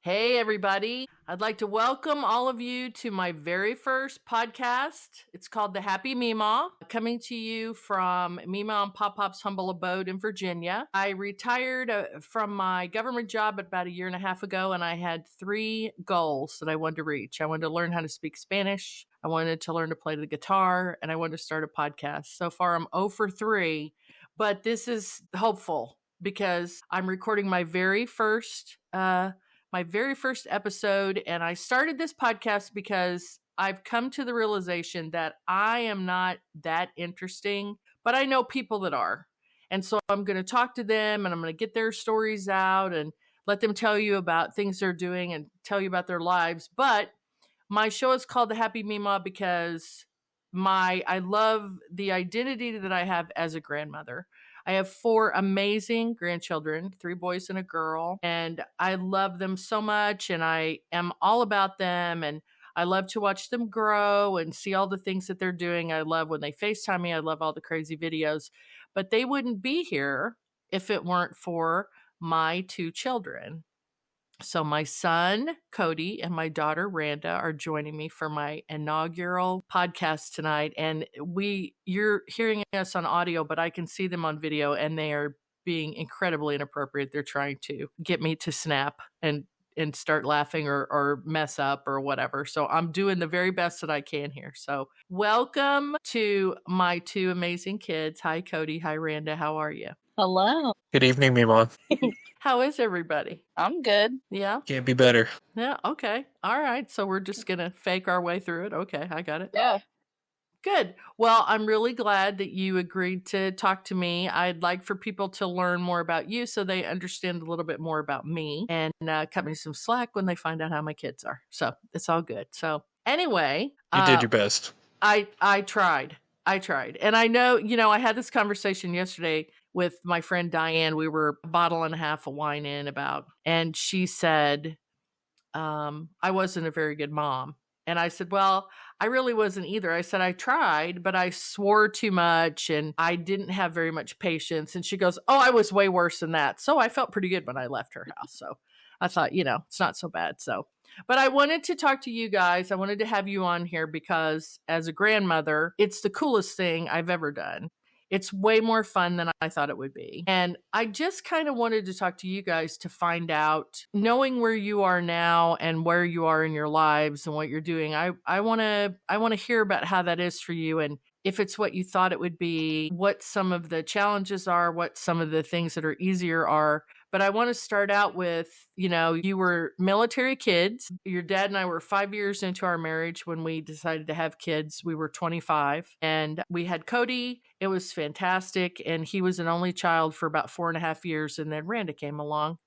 Hey, everybody. I'd like to welcome all of you to my very first podcast. It's called The Happy Meemaw, coming to you from Meemaw and Pop Pop's humble abode in Virginia. I retired from my government job about a year and a half ago, and I had 3 goals that I wanted to reach. I wanted to learn how to speak Spanish, I wanted to learn to play the guitar, and I wanted to start a podcast. So far, I'm 0 for 3, but this is hopeful because I'm recording my very first episode. And I started this podcast because I've come to the realization that I am not that interesting, but I know people that are. And so I'm going to talk to them and I'm going to get their stories out and let them tell you about things they're doing and tell you about their lives. But my show is called The Happy Meemaw because I love the identity that I have as a grandmother. I have 4 amazing grandchildren, 3 boys and a girl, and I love them so much and I am all about them and I love to watch them grow and see all the things that they're doing. I love when they FaceTime me. I love all the crazy videos, but they wouldn't be here if it weren't for my 2 children. So my son, Cody, and my daughter, Randa, are joining me for my inaugural podcast tonight. And you're hearing us on audio, but I can see them on video and they are being incredibly inappropriate. They're trying to get me to snap and start laughing or mess up or whatever. So I'm doing the very best that I can here. So welcome to my 2 amazing kids. Hi, Cody. Hi, Randa. How are you? Hello. Good evening, Meemaw. How is everybody? I'm good. Yeah. Can't be better. Yeah. Okay. All right. So we're just going to fake our way through it. Okay. I got it. Yeah. Good. Well, I'm really glad that you agreed to talk to me. I'd like for people to learn more about you so they understand a little bit more about me and cut me some slack when they find out how my kids are. So it's all good. So anyway, You did your best. I tried. And I know, I had this conversation yesterday with my friend Diane. We were a bottle and a half of wine in and she said, I wasn't a very good mom. And I said, well, I really wasn't either. I said, I tried, but I swore too much and I didn't have very much patience. And she goes, oh, I was way worse than that. So I felt pretty good when I left her house. So I thought, it's not so bad. So, but I wanted to talk to you guys. I wanted to have you on here because as a grandmother, it's the coolest thing I've ever done. It's way more fun than I thought it would be. And I just kind of wanted to talk to you guys to find out, knowing where you are now and where you are in your lives and what you're doing. I want to hear about how that is for you and if it's what you thought it would be, what some of the challenges are, what some of the things that are easier are. But I want to start out with, you were military kids. Your dad and I were 5 years into our marriage when we decided to have kids. We were 25 and we had Cody. It was fantastic. And he was an only child for about 4.5 years. And then Randa came along.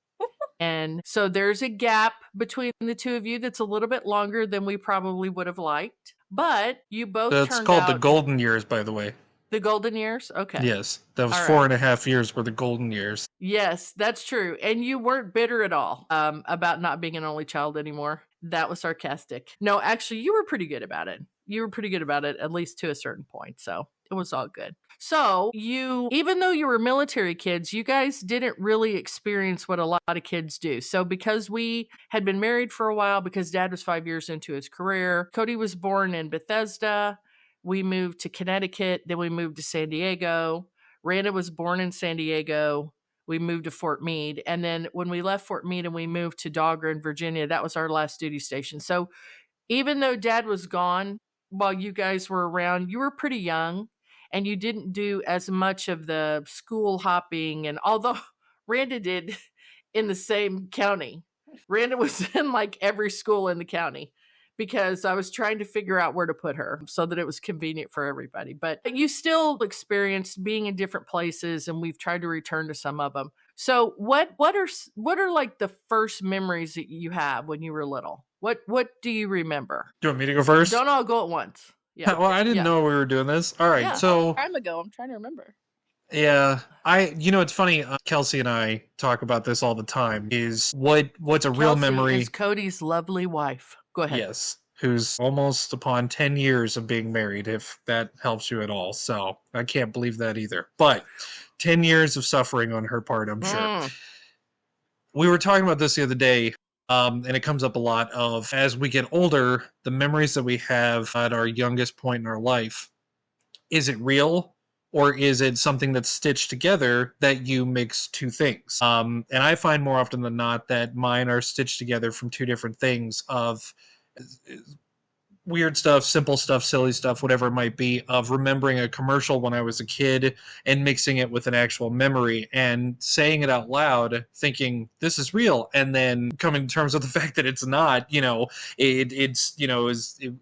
And so there's a gap between the 2 of you that's a little bit longer than we probably would have liked. But you both That's called the golden years, by the way. The golden years? Okay. Yes. That was all 4.5 years were the golden years. Yes, that's true. And you weren't bitter at all about not being an only child anymore. That was sarcastic. No, actually, you were pretty good about it. You were pretty good about it, at least to a certain point. So it was all good. So even though you were military kids, you guys didn't really experience what a lot of kids do. So because we had been married for a while, because Dad was 5 years into his career, Cody was born in Bethesda. We moved to Connecticut. Then we moved to San Diego. Randa was born in San Diego. We moved to Fort Meade. And then when we left Fort Meade and we moved to Dahlgren, Virginia, that was our last duty station. So even though Dad was gone while you guys were around, you were pretty young and you didn't do as much of the school hopping. And although Randa did in the same county, Randa was in like every school in the county because I was trying to figure out where to put her so that it was convenient for everybody. But you still experienced being in different places and we've tried to return to some of them. So what are like the first memories that you have when you were little? What do you remember? Do you want me to go first? Don't all go at once. Yeah. Well, I didn't know we were doing this. All right. Yeah. So Time ago, I'm trying to remember. Yeah, it's funny. Kelsey and I talk about this all the time. Is what's a real memory? Is Cody's lovely wife. Go ahead. Yes, who's almost upon 10 years of being married, if that helps you at all. So I can't believe that either. But 10 years of suffering on her part, I'm sure. We were talking about this the other day. And it comes up a lot of as we get older, the memories that we have at our youngest point in our life, is it real or is it something that's stitched together that you mix two things? And I find more often than not that mine are stitched together from two different things of weird stuff, simple stuff, silly stuff, whatever it might be, of remembering a commercial when I was a kid and mixing it with an actual memory and saying it out loud, thinking this is real, and then coming to terms with the fact that it's not. It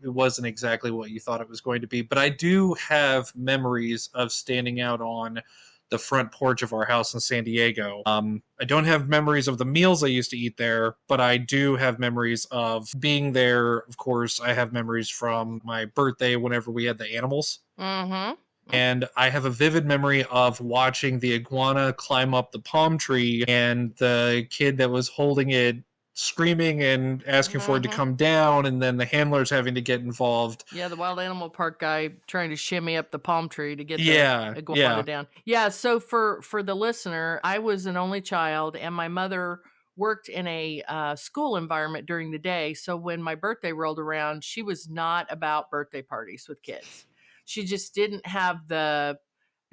wasn't exactly what you thought it was going to be. But I do have memories of standing out on the front porch of our house in San Diego. I don't have memories of the meals I used to eat there, but I do have memories of being there. Of course, I have memories from my birthday whenever we had the animals. Mm-hmm. And I have a vivid memory of watching the iguana climb up the palm tree and the kid that was holding it screaming and asking for it to come down, and then the handlers having to get involved. Yeah, the wild animal park guy trying to shimmy up the palm tree to get Yeah, the iguana yeah. down. Yeah, so for the listener, I was an only child, and my mother worked in a school environment during the day. So when my birthday rolled around, she was not about birthday parties with kids. She just didn't have the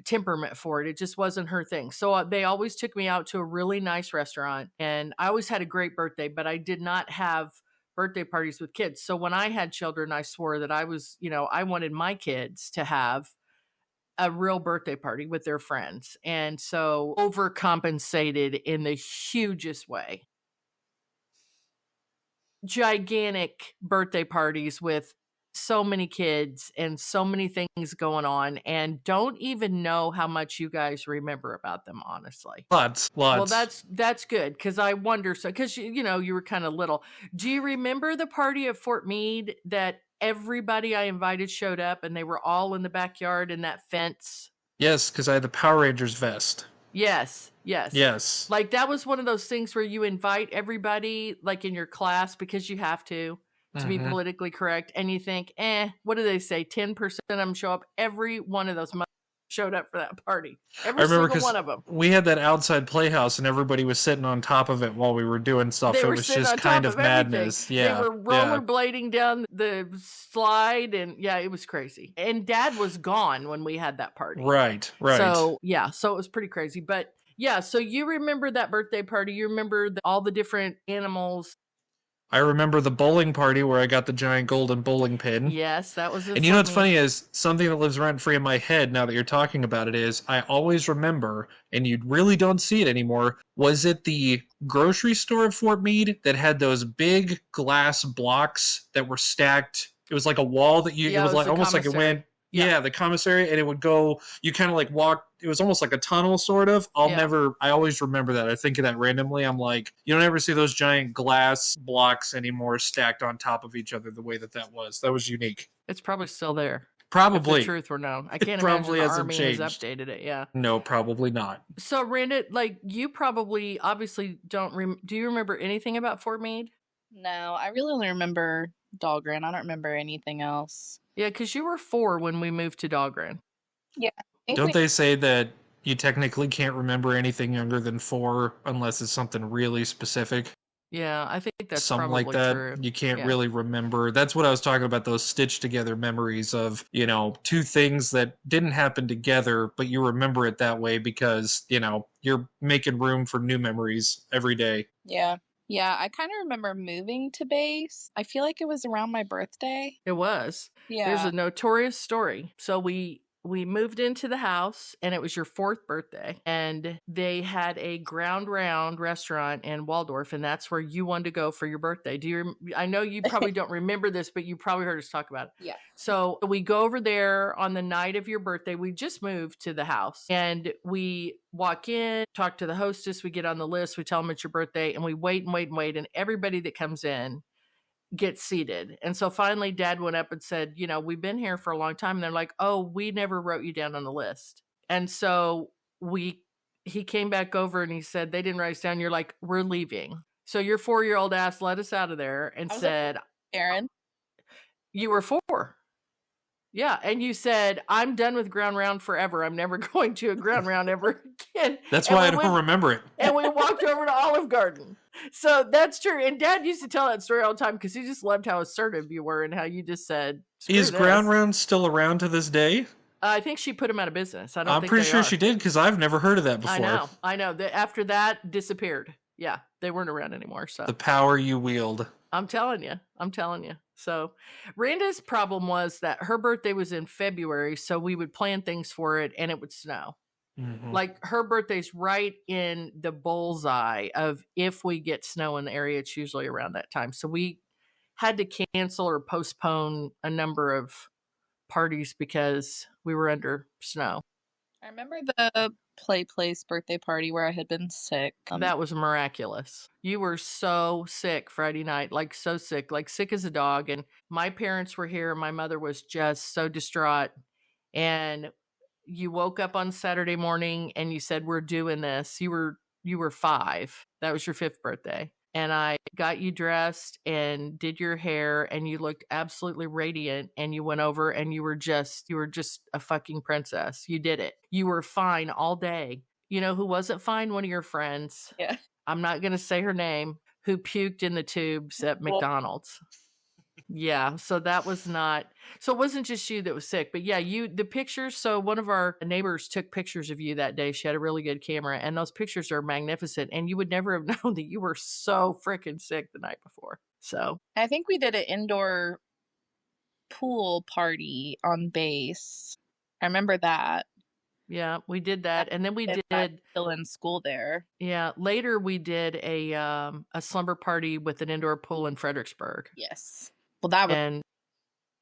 temperament for it. It just wasn't her thing. So they always took me out to a really nice restaurant, and I always had a great birthday, but I did not have birthday parties with kids. So when I had children, I swore that I wanted my kids to have a real birthday party with their friends. And so overcompensated in the hugest way. Gigantic birthday parties with so many kids and so many things going on, and don't even know how much you guys remember about them, honestly. Lots, Well, lots. that's good, because I wonder, so because you were kind of little. Do you remember the party at Fort Meade that everybody I invited showed up, and they were all in the backyard in that fence? Yes, because I had the Power Rangers vest. Yes, yes. Yes. Like, that was one of those things where you invite everybody, like, in your class, because you have to be Mm-hmm. politically correct, and you think, what do they say? 10% of them show up. Every one of those showed up for that party. I Every remember single because one of them. we had that outside playhouse and everybody was sitting on top of it while we were doing stuff. They It were was sitting just on kind top of of everything. madness. They Yeah, were yeah. rollerblading down the slide, and yeah, it was crazy. And Dad was gone when we had that party. Right, right. So yeah, so it was pretty crazy. But yeah, so you remember that birthday party? You remember all the different animals? I remember the bowling party where I got the giant golden bowling pin. Yes, that was in And you know Fort what's Meade. funny is something that lives rent free in my head now that you're talking about it is I always remember, and you really don't see it anymore, was it the grocery store at Fort Meade that had those big glass blocks that were stacked? It was like a wall that it Yeah, it was was like the almost like it commissary. went, Yeah. yeah, the commissary, and it would go, you kind of like walk, it was almost like a tunnel sort of. Yeah. I always remember that. I think of that randomly. I'm like, you don't ever see those giant glass blocks anymore stacked on top of each other the way that was. That was unique. It's probably still there. If the Probably. truth were known. I It can't imagine probably the hasn't Army has changed. updated it. Yeah. No, probably not. So Randa, like, you probably obviously don't do you remember anything about Fort Meade? No, I really only remember Dahlgren. I don't remember anything else. Yeah, because you were 4 when we moved to Dahlgren. Yeah. Don't they say that you technically can't remember anything younger than 4 unless it's something really specific? Yeah, I think that's Something probably like that. true. You can't Yeah. really remember. That's what I was talking about, those stitched together memories of, two things that didn't happen together, but you remember it that way because, you're making room for new memories every day. Yeah. Yeah, I kind of remember moving to base. I feel like it was around my birthday. It was. Yeah. There's a notorious story. So we moved into the house, and it was your 4th birthday, and they had a ground round restaurant in Waldorf, and that's where you wanted to go for your birthday. I know you probably don't remember this, but you probably heard us talk about it. Yeah. So we go over there on the night of your birthday. We just moved to the house, and we walk in, talk to the hostess, we get on the list, we tell them it's your birthday, and we wait and wait and wait, and everybody that comes in get seated. And so finally Dad went up and said, we've been here for a long time. And they're like, oh, we never wrote you down on the list. And so he came back over and he said, they didn't write us down. You're like, we're leaving. So your 4-year-old ass let us out of there and said, Aaron? you were 4. Yeah, and you said, "I'm done with Ground Round forever. I'm never going to a Ground Round ever again." That's And why we I don't went remember it. and we walked over to Olive Garden. So that's true. And Dad used to tell that story all the time because he just loved how assertive you were and how you just said, "Screw Is Ground this." Round still around to this day? I think she put him out of business. I don't I'm think pretty they sure are. she did because I've never heard of that I before. know. I know. After that, disappeared. Yeah, they weren't around anymore. So The power you wield. I'm telling you. I'm telling you. So Randa's problem was that her birthday was in February, so we would plan things for it and it would snow. Mhm. Like her birthday's right in the bullseye of if we get snow in the area, it's usually around that time. So we had to cancel or postpone a number of parties because we were under snow. I remember the play place birthday party where I had been sick. That was miraculous. You were so sick Friday night, like so sick as a dog. And my parents were here. My mother was just so distraught. And you woke up on Saturday morning and you said, "We're doing this." You were 5. That was your 5th birthday. And I got you dressed and did your hair and you looked absolutely radiant and you went over and you were just a fucking princess. You did it. You were fine all day. You know who wasn't fine? One of your friends. Yeah. I'm not going to say her name, who puked in the tubes at Well- McDonald's. Yeah, so that was not. So it wasn't just you that was sick, but yeah, the pictures. So one of our neighbors took pictures of you that day. She had a really good camera, and those pictures are magnificent. And you would never have known that you were so freaking sick the night before. So I think we did an indoor pool party on base. I remember that. yeah, we did that, and then we If I was did. still in school there. Yeah, later we did a slumber party with an indoor pool in Fredericksburg, Yes. Well, that was and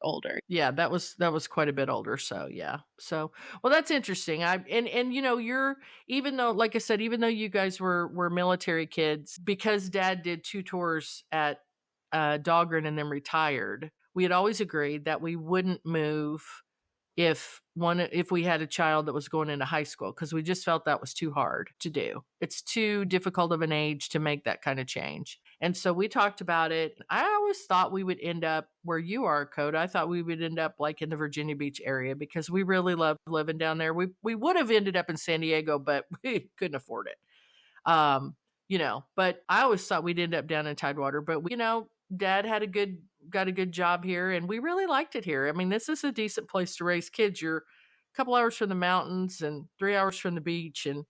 older. yeah, that was quite a bit older. So yeah. So well, that's interesting. And you know, you're, even though, like I said, even though you guys were military kids, because Dad did 2 tours at Dahlgren and then retired, we had always agreed that we wouldn't move if we had a child that was going into high school, because we just felt that was too hard to do. It's too difficult of an age to make that kind of change. And so we talked about it. I always thought we would end up where you are, Coda. I thought we would end up like in the Virginia Beach area because we really loved living down there. We would have ended up in San Diego, but we couldn't afford it. You know, but I always thought we'd end up down in Tidewater, but you know, Dad had got a good job here and we really liked it here. I mean, this is a decent place to raise kids. You're a couple hours from the mountains and 3 hours from the beach, and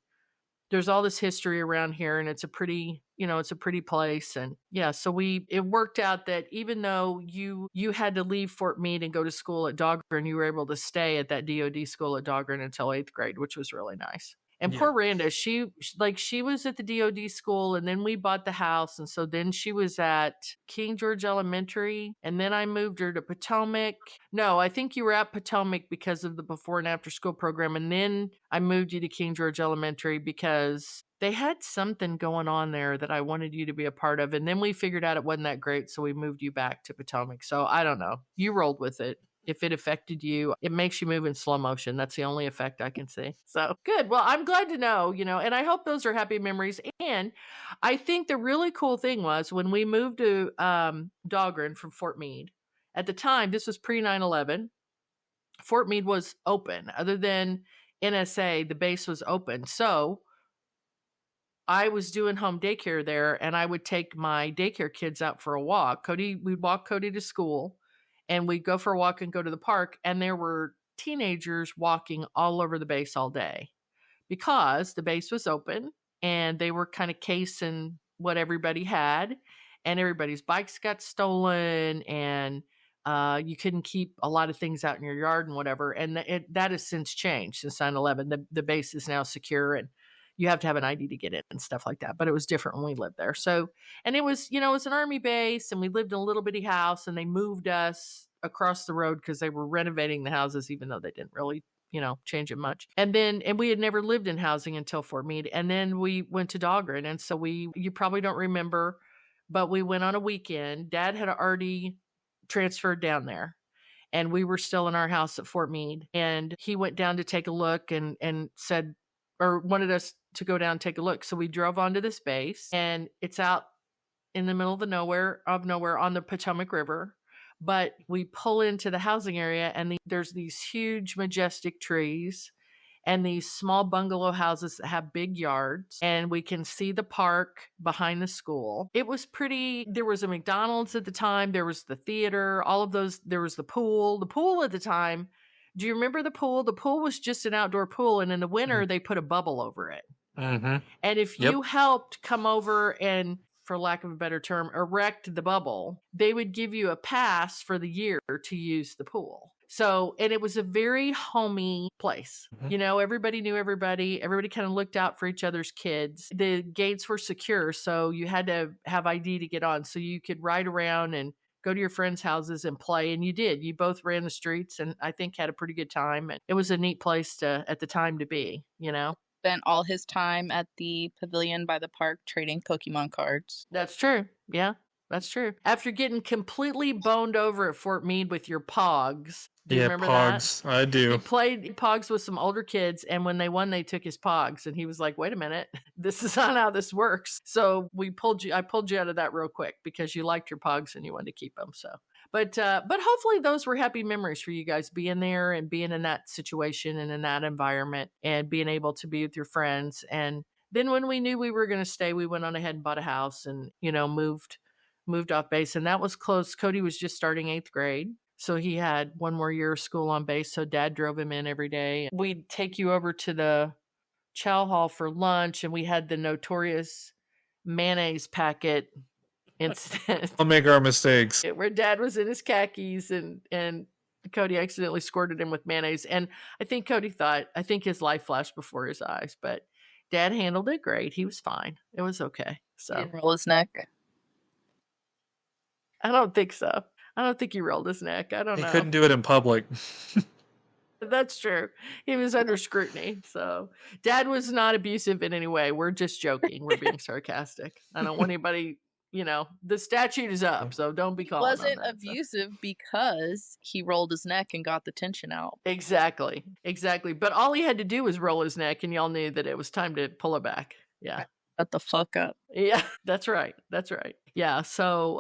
there's all this history around here, and it's a pretty, you know, it's a pretty place. And yeah, so it worked out that even though you had to leave Fort Meade and go to school at Dahlgren, you were able to stay at that DoD school at Dahlgren until 8th grade, which was really nice. And Yeah. poor Randa, she was at the DoD school, and then we bought the house, and so then she was at King George Elementary, and then I moved her to Potomac. No, I think you were at Potomac because of the before and after school program, and then I moved you to King George Elementary because they had something going on there that I wanted you to be a part of, and then we figured out it wasn't that great, so we moved you back to Potomac. So I don't know. You rolled with it. If it affected you, it makes you move in slow motion. That's the only effect I can see. So good. Well, I'm glad to know, you know, and I hope those are happy memories. And I think the really cool thing was when we moved to Dahlgren from Fort Meade, at the time, this was pre 9/11, Fort Meade was open. Other than NSA, the base was open. So I was doing home daycare there, and I would take my daycare kids out for a walk. We'd walk Cody to school, and we'd go for a walk and go to the park. And there were teenagers walking all over the base all day because the base was open and they were kind of casing what everybody had, and everybody's bikes got stolen, and you couldn't keep a lot of things out in your yard and whatever. And that has since changed since 9/11. The base is now secure, and you have to have an ID to get in and stuff like that. But it was different when we lived there. So, and it was, you know, it was an Army base, and we lived in a little bitty house, and they moved us across the road because they were renovating the houses, even though they didn't really, you know, change it much. And we had never lived in housing until Fort Meade. And then we went to Dahlgren. And so you probably don't remember, but we went on a weekend. Dad had already transferred down there, and we were still in our house at Fort Meade. And he went down to take a look and said, or wanted us to go down and take a look. So we drove onto this base, and it's out in the middle of nowhere on the Potomac River. But we pull into the housing area, and there's these huge, majestic trees and these small bungalow houses that have big yards, and we can see the park behind the school. It was pretty. There was a McDonald's at the time, there was the theater, all of those. There was the pool. The pool at the time, do you remember the pool? The pool was just an outdoor pool, and in the winter they put a bubble over it. Mm-hmm. And if Yep. you helped come over and, for lack of a better term, erect the bubble, they would give you a pass for the year to use the pool. So, and it was a very homey place. Mhm. You know, everybody knew everybody. Everybody kind of looked out for each other's kids. The gates were secure, so you had to have ID to get on. So you could ride around and go to your friends' houses and play. And you did. You both ran the streets and I think had a pretty good time. And it was a neat place to, at the time, to be, you know? Spent all his time at the pavilion by the park trading Pokemon cards. That's true. Yeah, that's true. After getting completely boned over at Fort Meade with your Pogs. Do you remember Pogs. I that? do. He played Pogs with some older kids, and when they won, they took his Pogs, and he was like, "Wait a minute, this is not how this works." So I pulled you out of that real quick because you liked your Pogs and you wanted to keep them. So, but hopefully those were happy memories for you guys, being there and being in that situation and in that environment and being able to be with your friends. And then when we knew we were going to stay, we went on ahead and bought a house and, you know, moved off base, and that was close. Cody was just starting 8th grade. So he had one more year of school on base. So Dad drove him in every day. We'd take you over to the chow hall for lunch, and we had the notorious mayonnaise packet incident. I'll make our mistakes. Where Dad was in his khakis and Cody accidentally squirted him with mayonnaise. And I think his life flashed before his eyes, but Dad handled it great. He was fine. It was okay. So He didn't roll his neck. I don't think so. I don't think he rolled his neck. I don't know. He couldn't do it in public. That's true. He was under scrutiny. So Dad was not abusive in any way. We're just joking. We're being sarcastic. I don't want anybody, you know, the statute is up, so don't be calling on Wasn't that, abusive because he rolled his neck and got the tension out. Exactly. But all he had to do was roll his neck, and y'all knew that it was time to pull it back. Yeah. Shut the fuck up. Yeah, that's right. Yeah. So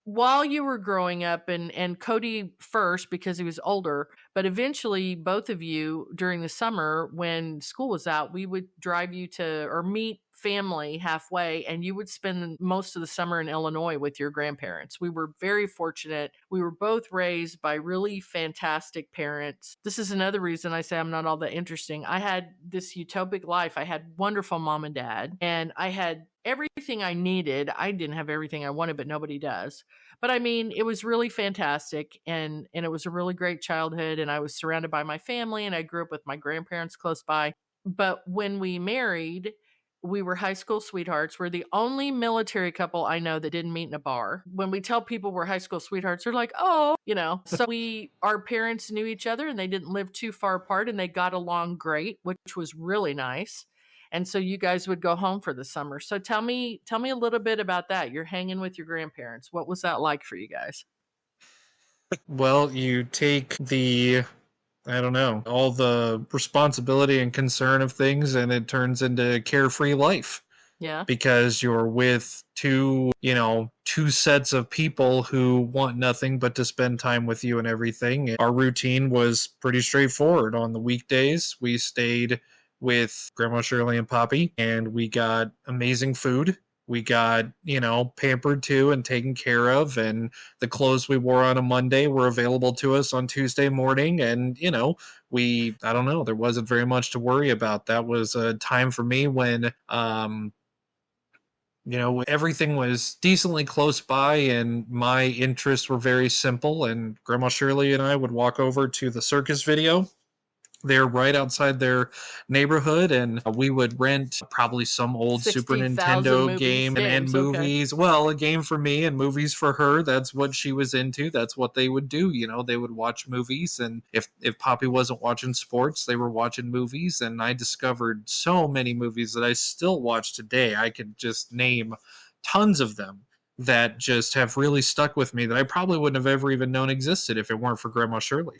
while you were growing up, and Cody first because he was older, but eventually both of you during the summer when school was out, we would drive you to or meet family halfway, and you would spend most of the summer in Illinois with your grandparents. We were very fortunate. We were both raised by really fantastic parents. This is another reason I say I'm not all that interesting. I had this utopic life. I had wonderful mom and dad, and I had everything I needed. I didn't have everything I wanted, but nobody does. But I mean, it was really fantastic, and it was a really great childhood, and I was surrounded by my family, and I grew up with my grandparents close by. But when we married, we were high school sweethearts. We're the only military couple I know that didn't meet in a bar. When we tell people we're high school sweethearts, they're like, "Oh, you know." So our parents knew each other, and they didn't live too far apart, and they got along great, which was really nice. And so you guys would go home for the summer. So tell me a little bit about that. You're hanging with your grandparents. What was that like for you guys? Well, you take I don't know, all the responsibility and concern of things, and it turns into carefree life. Yeah. Because you're with two sets of people who want nothing but to spend time with you and everything. Our routine was pretty straightforward. On the weekdays, we stayed with Grandma Shirley and Poppy, and we got amazing food. We got, pampered to and taken care of, and the clothes we wore on a Monday were available to us on Tuesday morning, and, I don't know, there wasn't very much to worry about. That was a time for me when, everything was decently close by, and my interests were very simple, and Grandma Shirley and I would walk over to the circus video. They're right outside their neighborhood, and we would rent probably some old Super Nintendo game and movies. Okay. Well, a game for me and movies for her. That's what she was into. That's what they would do. They would watch movies, and if Poppy wasn't watching sports, they were watching movies. And I discovered so many movies that I still watch today. I could just name tons of them that just have really stuck with me that I probably wouldn't have ever even known existed if it weren't for Grandma Shirley.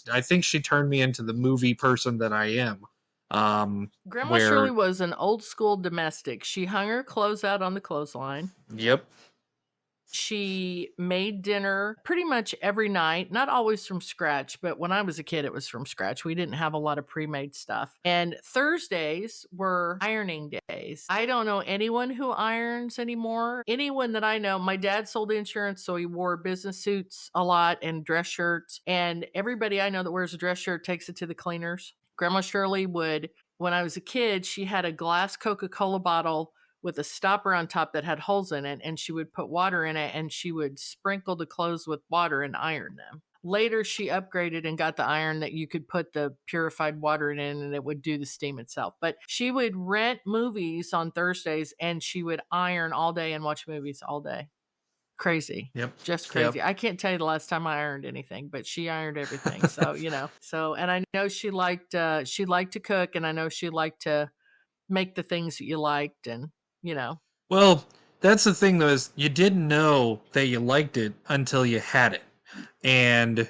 I think she turned me into the movie person that I am. Grandma Shirley was an old school domestic. She hung her clothes out on the clothesline. Yep. She made dinner pretty much every night, not always from scratch, but when I was a kid, it was from scratch. We didn't have a lot of pre-made stuff. And Thursdays were ironing days. I don't know anyone who irons anymore. Anyone that I know, my dad sold insurance, so he wore business suits a lot and dress shirts. And everybody I know that wears a dress shirt takes it to the cleaners. Grandma Shirley would, when I was a kid, she had a glass Coca-Cola bottle with a stopper on top that had holes in it, and she would put water in it, and she would sprinkle the clothes with water and iron them. Later, she upgraded and got the iron that you could put the purified water in and it would do the steam itself. But she would rent movies on Thursdays, and she would iron all day and watch movies all day. Crazy. Yep. Just Yep. crazy. I can't tell you the last time I ironed anything, but she ironed everything. So, and I know she liked to cook, and I know she liked to make the things that you liked, and Well, that's the thing, though, is you didn't know that you liked it until you had it. And,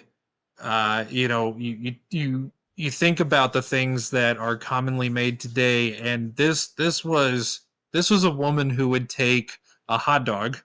you think about the things that are commonly made today, and this was a woman who would take a hot dog,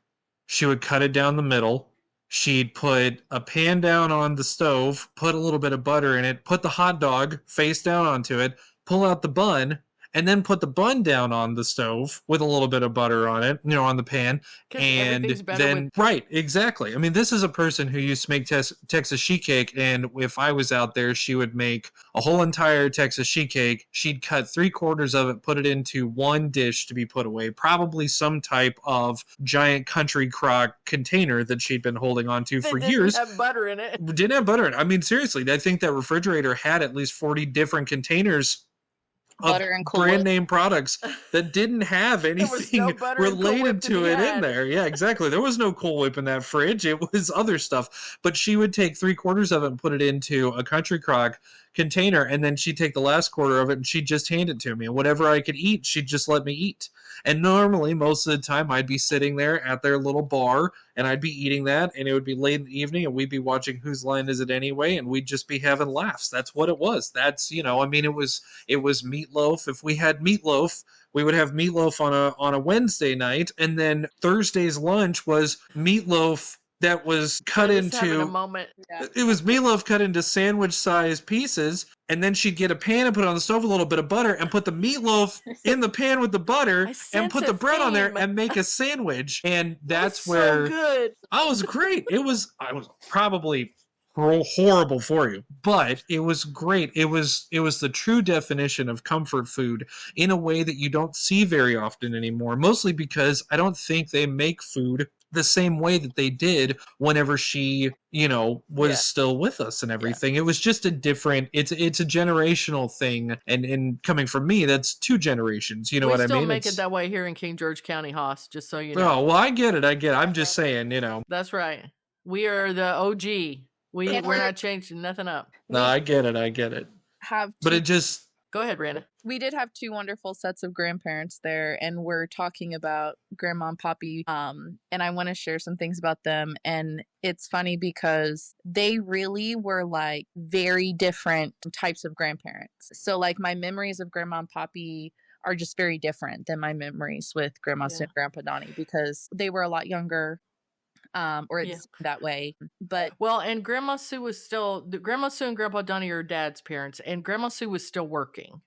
she would cut it down the middle, she'd put a pan down on the stove, put a little bit of butter in it, put the hot dog face down onto it, pull out the bun, and then put the bun down on the stove with a little bit of butter on it, on the pan. 'cause And everything's better then, with right, exactly. I mean, this is a person who used to make Texas sheet cake, and if I was out there, she would make a whole entire Texas sheet cake. She'd cut 3/4 of it, put it into one dish to be put away, probably some type of giant country crock container that she'd been holding on to for years. Didn't have butter in it. Didn't have butter in it. I mean, seriously, I think that refrigerator had at least 40 different containers of Butter and Cool brand Whip. name products that didn't have was anything no butter and Cool related Whip to to be it in had. there. Yeah, exactly. There was no Cool Whip in that fridge. It was other stuff. But she would take 3/4 of it and put it into a country crock container, and then she'd take the last quarter of it and she'd just hand it to me. And whatever I could eat, she'd just let me eat. And normally, most of the time, I'd be sitting there at their little bar and I'd be eating that, and it would be late in the evening, and we'd be watching Whose Line Is It Anyway, and we'd just be having laughs. That's what it was. That's, it was meatloaf. If we had meatloaf, we would have meatloaf on a Wednesday night, and then Thursday's lunch was meatloaf that was cut We're just having a into moment. Yeah. it was meatloaf cut into sandwich-sized pieces, and then she'd get a pan and put it on the stove, a little bit of butter, and put the meatloaf in the pan with the butter, I and sense put a the bread on there, theme. and make a sandwich. And that's so where good. I was great. I was probably horrible for you, but it was great. It was the true definition of comfort food in a way that you don't see very often anymore, mostly because I don't think they make food the same way that they did whenever she was Yeah. still with us and everything. It was just a different, it's a generational thing, and coming from me, that's 2 generations, you know we what I still mean? make it that way here in King George County, Hoss, just so you know. Oh, well, I get it. I'm just saying, That's right. We are the OG. And We're not changing nothing up. no, I get it. Have But two- it just, Go ahead, Brandon. we did have 2 wonderful sets of grandparents there, and we're talking about Grandma and Poppy, and I want to share some things about them. And it's funny because they really were like very different types of grandparents. So like my memories of Grandma and Poppy are just very different than my memories with Grandma Sue and Grandpa Donnie, because they were a lot younger, or it's that way. But Well, and Grandma Sue Grandma Sue and Grandpa Donnie are Dad's parents, and Grandma Sue was still working.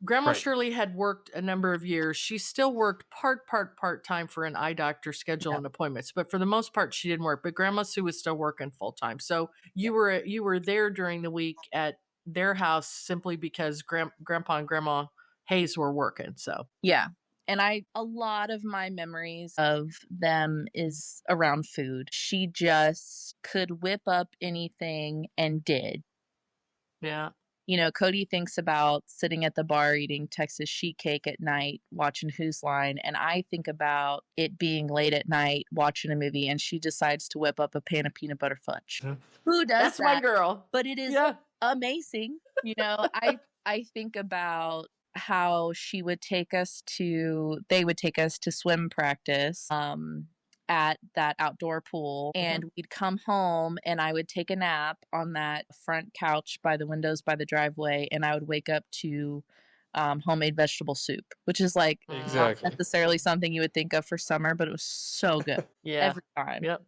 Grandma Right. Shirley had worked a number of years. She still worked part time for an eye doctor scheduling appointments, but for the most part, she didn't work. But Grandma Sue was still working full time. So you were there during the week at their house simply because Grandpa and Grandma Hayes were working. So yeah. And a lot of my memories of them is around food. She just could whip up anything and did. yeah. Cody thinks about sitting at the bar eating Texas sheet cake at night, watching Whose Line, and I think about it being late at night watching a movie, and she decides to whip up a pan of peanut butter fudge. Yeah. Who does That's that? my girl. But it is amazing. I think about how they would take us to swim practice at that outdoor pool, and we'd come home and I would take a nap on that front couch by the windows by the driveway, and I would wake up to homemade vegetable soup, which is like Exactly. not necessarily something you would think of for summer, but it was so good Yeah. every time. Yep.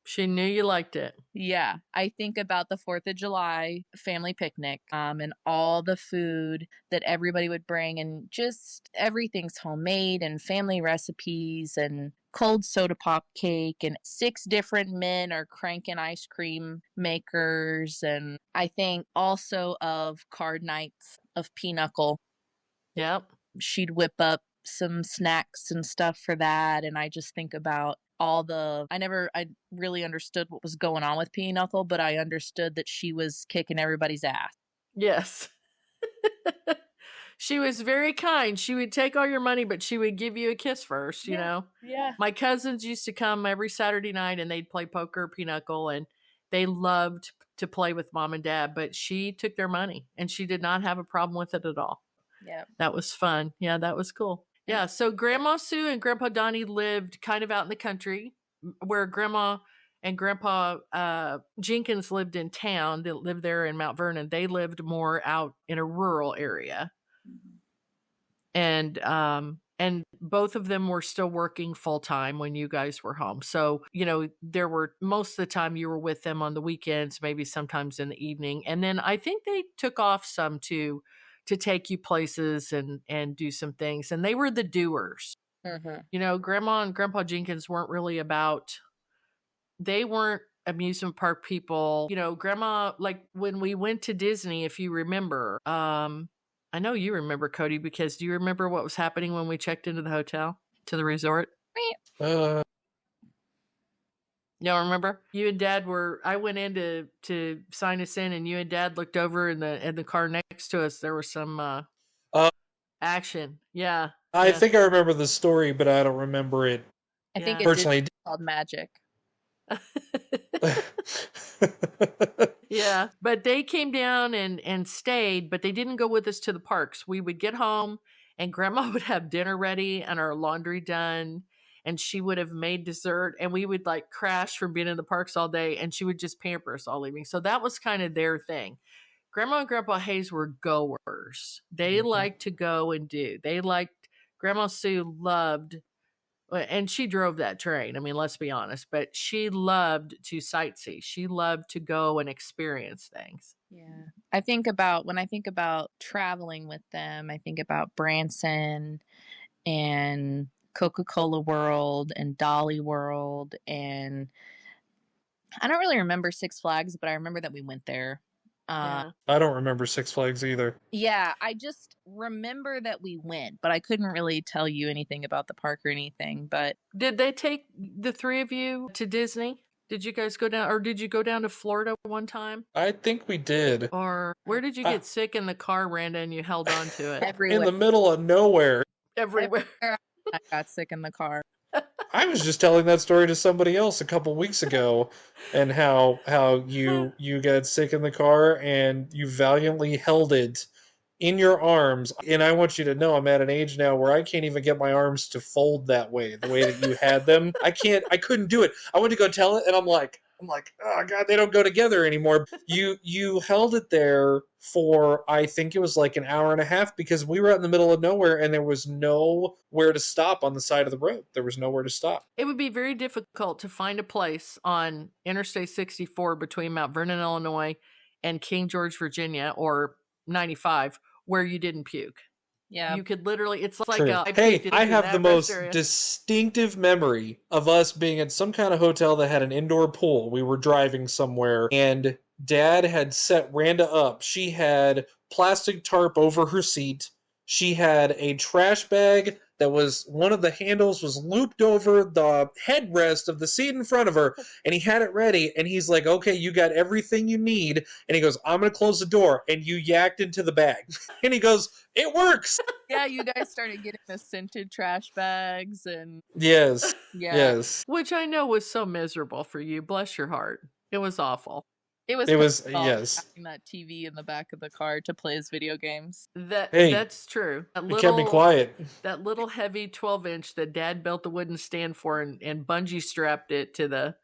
She knew you liked it. Yeah, I think about the 4th of July family picnic, and all the food that everybody would bring, and just everything's homemade and family recipes and cold soda pop cake, and 6 different men are cranking ice cream makers. And I think also of card nights of Pinochle. Yep. She'd whip up some snacks and stuff for that, and I just think about all the I really understood what was going on with Pinochle, but I understood that she was kicking everybody's ass. Yes. She was very kind. She would take all your money, but she would give you a kiss first, you know. Yeah. My cousins used to come every Saturday night and they'd play poker, pinochle, and they loved to play with mom and dad, but she took their money and she did not have a problem with it at all. Yeah. That was fun. Yeah, that was cool. Yeah, so Grandma Sue and Grandpa Donnie lived kind of out in the country, where Grandma and Grandpa Jenkins lived in town. They lived there in Mount Vernon. They lived more out in a rural area. And both of them were still working full time when you guys were home. So, you know, there were most of the time you were with them on the weekends, maybe sometimes in the evening. And then I think they took off some to take you places and do some things. And they were the doers. Mm-hmm. You know, Grandma and Grandpa Jenkins weren't really about, they weren't amusement park people. You know, Grandma, like when we went to Disney, if you remember, I know you remember, Cody, because do you remember what was happening when we checked into the hotel, to the resort? Uh, You don't remember? You and Dad were, I went in to sign us in, and you and Dad looked over in the car next to us. There was some action. Yeah. I Yeah. think I remember the story, but I don't remember it I think Yeah. it personally. did called Magic. Yeah, but they came down and stayed, but they didn't go with us to the parks. We would get home and Grandma would have dinner ready and our laundry done, and she would have made dessert, and we would like crash from being in the parks all day, and she would just pamper us all evening. So that was kind of their thing. Grandma and Grandpa Hayes were goers. They liked to go and do. They liked, Grandma Sue loved, and she drove that train. I mean, let's be honest, but she loved to sightsee. She loved to go and experience things. Yeah. When I think about traveling with them, I think about Branson and Coca-Cola World and Dolly World, and I don't really remember Six Flags, but I remember that we went there. Yeah. I don't remember Six Flags either. Yeah, I just remember that we went, but I couldn't really tell you anything about the park or anything. But Did they take the three of you to Disney? Did you guys go down, or did you go down to Florida one time? I think we did. Or where did you get sick in the car, Randa, and you held on to it? everywhere. In the middle of nowhere. Everywhere. I got sick in the car. I was just telling that story to somebody else a couple weeks ago, and how you got sick in the car and you valiantly held it in your arms. And I want you to know I'm at an age now where I can't even get my arms to fold that way, the way that you had them. I couldn't do it. I went to go tell it, and I'm like, oh God, they don't go together anymore. You held it there for, I think it was like an hour and a half, because we were out in the middle of nowhere and there was nowhere to stop on the side of the road. There was nowhere to stop. It would be very difficult to find a place on Interstate 64 between Mount Vernon, Illinois and King George, Virginia, or 95, where you didn't puke. Yeah. You could literally, it's like True. Hey, I have the most distinctive memory of us being at some kind of hotel that had an indoor pool. We were driving somewhere, and Dad had set Randa up. She had plastic tarp over her seat. She had a trash bag that was, one of the handles was looped over the headrest of the seat in front of her, and he had it ready, and he's like, okay, you got everything you need, and he goes, I'm going to close the door, and you yacked into the bag. And he goes, it works! Yeah, you guys started getting the scented trash bags, and Yes. yeah. Yes. Which I know was so miserable for you. Bless your heart. It was awful. It was yes. having that TV in the back of the car to play his video games. That's true. It kept me quiet. That little heavy 12-inch that Dad built the wooden stand for and bungee strapped it to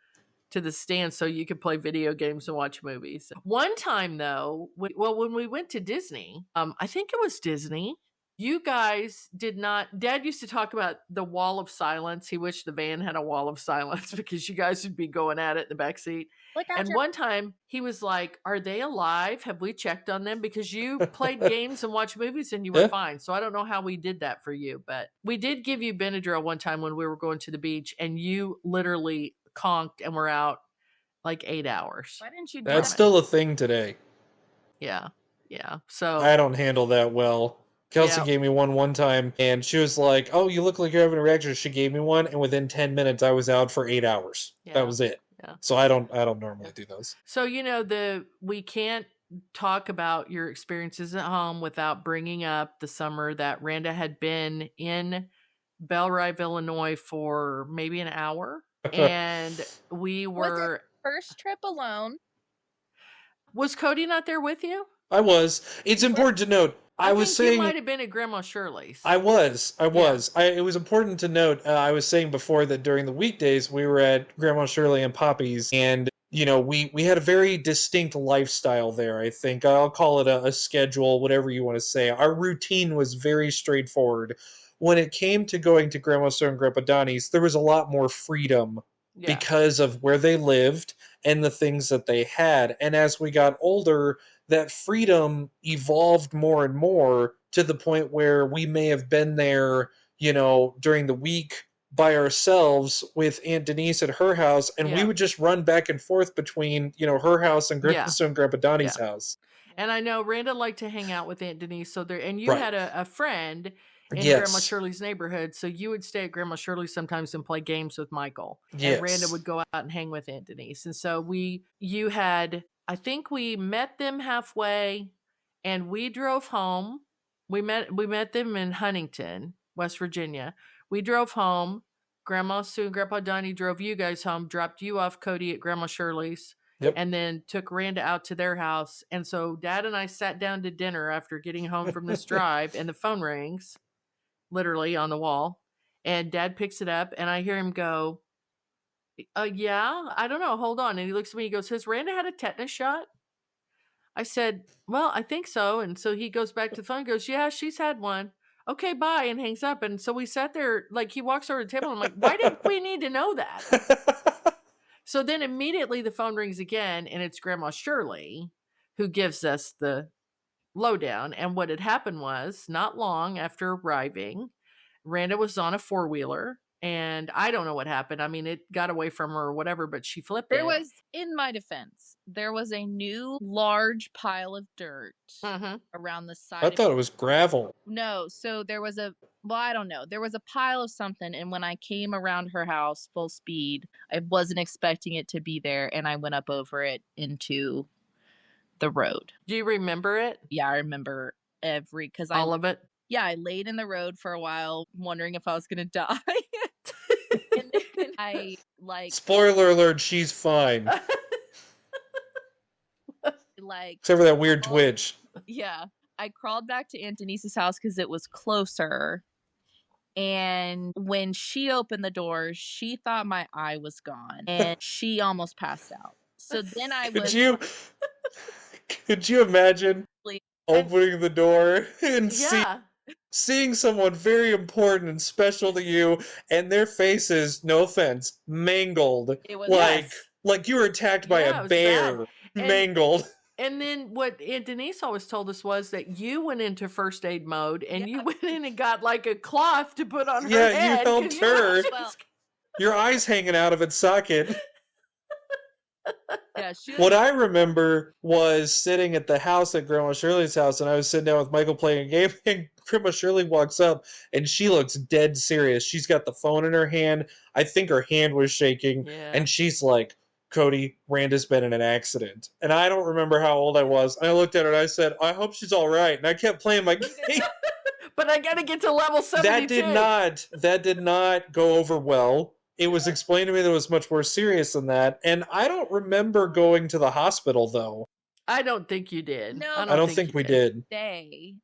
to the stand so you could play video games and watch movies. One time though, when we went to Disney, I think it was Disney, you guys did not. Dad used to talk about the wall of silence. He wished the van had a wall of silence because you guys would be going at it in the back seat. And one time he was like, "Are they alive? Have we checked on them?" Because you played games and watched movies and you were fine. So I don't know how we did that for you, but we did give you Benadryl one time when we were going to the beach, and you literally conked and were out like 8 hours. Why didn't you do That's that? still a thing today. Yeah. So I don't handle that well. Kelsey gave me one time, and she was like, "Oh, you look like you're having a reaction." She gave me one, and within 10 minutes, I was out for 8 hours. That was it. Yeah. So I don't normally do those. So we can't talk about your experiences at home without bringing up the summer that Randa had been in Belle Rive, Illinois for maybe an hour, and we were. Was it first trip alone? Was Cody not there with you? I was. It's important to note. I was saying you might have been at Grandma Shirley's. I was. It was important to note. I was saying before that during the weekdays we were at Grandma Shirley and Poppy's, and we had a very distinct lifestyle there. I think I'll call it a schedule, whatever you want to say. Our routine was very straightforward. When it came to going to Grandma Sue and Grandpa Donnie's, there was a lot more freedom because of where they lived and the things that they had. And as we got older, that freedom evolved more and more to the point where we may have been there, during the week by ourselves with Aunt Denise at her house, and we would just run back and forth between, her house and Grandpa Sue and Grandpa Donnie's house. And I know Randa liked to hang out with Aunt Denise, so there, and you had a friend in Grandma Shirley's neighborhood, so you would stay at Grandma Shirley sometimes and play games with Michael. And Randa would go out and hang with Aunt Denise. And so I think we met them halfway and we drove home. We met them in Huntington, West Virginia. We drove home. Grandma Sue and Grandpa Donnie drove you guys home, dropped you off, Cody, at Grandma Shirley's. And then took Randa out to their house. And so Dad and I sat down to dinner after getting home from this drive, and the phone rings, literally on the wall. And Dad picks it up, and I hear him go, "Yeah, I don't know. Hold on." And he looks at me, he goes, "Has Randa had a tetanus shot?" I said, "Well, I think so." And so he goes back to the phone and goes, "Yeah, she's had one. Okay, bye," and hangs up. And so we sat there, like, he walks over to the table, and I'm like, why did we need to know that? So then immediately the phone rings again, and it's Grandma Shirley who gives us the lowdown. And what had happened was, not long after arriving, Randa was on a four-wheeler, and I don't know what happened. I mean, it got away from her or whatever, but she flipped it. In my defense, there was a new large pile of dirt around the side. I thought it was gravel. No, so there was I don't know. There was a pile of something, and when I came around her house full speed, I wasn't expecting it to be there, and I went up over it into the road. Do you remember it? Yeah, I remember all of it? Yeah, I laid in the road for a while, wondering if I was going to die. And then I, Spoiler alert, she's fine. Except for that weird twitch. Yeah. I crawled back to Aunt Denise's house because it was closer. And when she opened the door, she thought my eye was gone. And she almost passed out. So then Could you imagine opening the door and seeing someone very important and special to you, and their faces, no offense, mangled? It was like you were attacked by a bear. Mangled. And then what Aunt Denise always told us was that you went into first aid mode, and you went in and got like a cloth to put on her head. Yeah, you helped her. Your eyes hanging out of its socket. Yeah, what I remember was sitting at the house at Grandma Shirley's house, and I was sitting down with Michael playing a game, and Grandma Shirley walks up, and she looks dead serious. She's got the phone in her hand. I think her hand was shaking, and she's like, "Cody, Randa's been in an accident." And I don't remember how old I was. And I looked at her and I said, "I hope she's all right." And I kept playing my game. But I got to get to level 72. That did not go over well. It was explained to me that it was much more serious than that. And I don't remember going to the hospital, though. I don't think you did. No, I don't think you we did. did. day.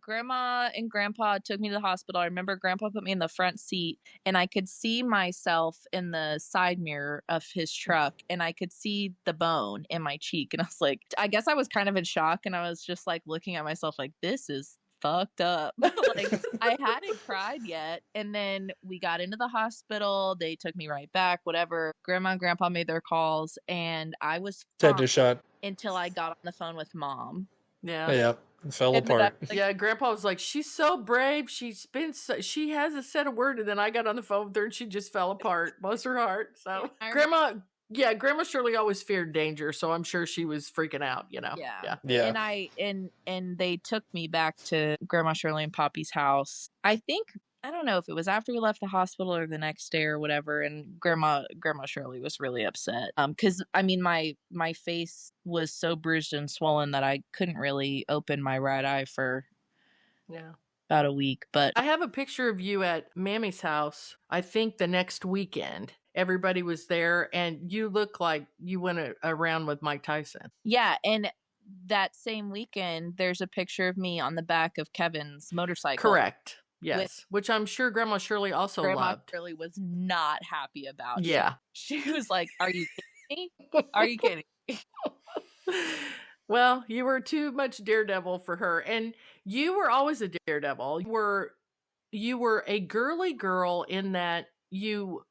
Grandma and grandpa took me to the hospital. I remember grandpa put me in the front seat and I could see myself in the side mirror of his truck and I could see the bone in my cheek. And I was like, I guess I was kind of in shock and I was just like looking at myself like, this is fucked up. Like I hadn't cried yet. And then we got into the hospital. They took me right back, whatever. Grandma and grandpa made their calls and I was fine Tetanus shot. until I got on the phone with mom. Yeah. Yeah, it fell And then I apart. was like, Yeah, Grandpa was like, she's so brave. She hasn't said a word. And then I got on the phone with her and she just fell apart. Bless her heart. So I remember- Grandma Shirley always feared danger. So I'm sure she was freaking out, you know? Yeah. Yeah. And they took me back to Grandma Shirley and Poppy's house. I don't know if it was after we left the hospital or the next day or whatever. And Grandma Shirley was really upset. Because I mean my face was so bruised and swollen that I couldn't really open my right eye for Yeah. about a week. But I have a picture of you at Mammy's house, I think the next weekend. Everybody was there and you look like you went around with Mike Tyson. yeah, and that same weekend there's a picture of me on the back of Kevin's motorcycle. Correct. Yes. Which I'm sure Grandma Shirley also Grandma loved. Shirley was not happy about. Yeah. She was like, "Are you kidding me? Are you kidding?" Well, you were too much daredevil for her, and you were always a daredevil. You were a girly girl in that you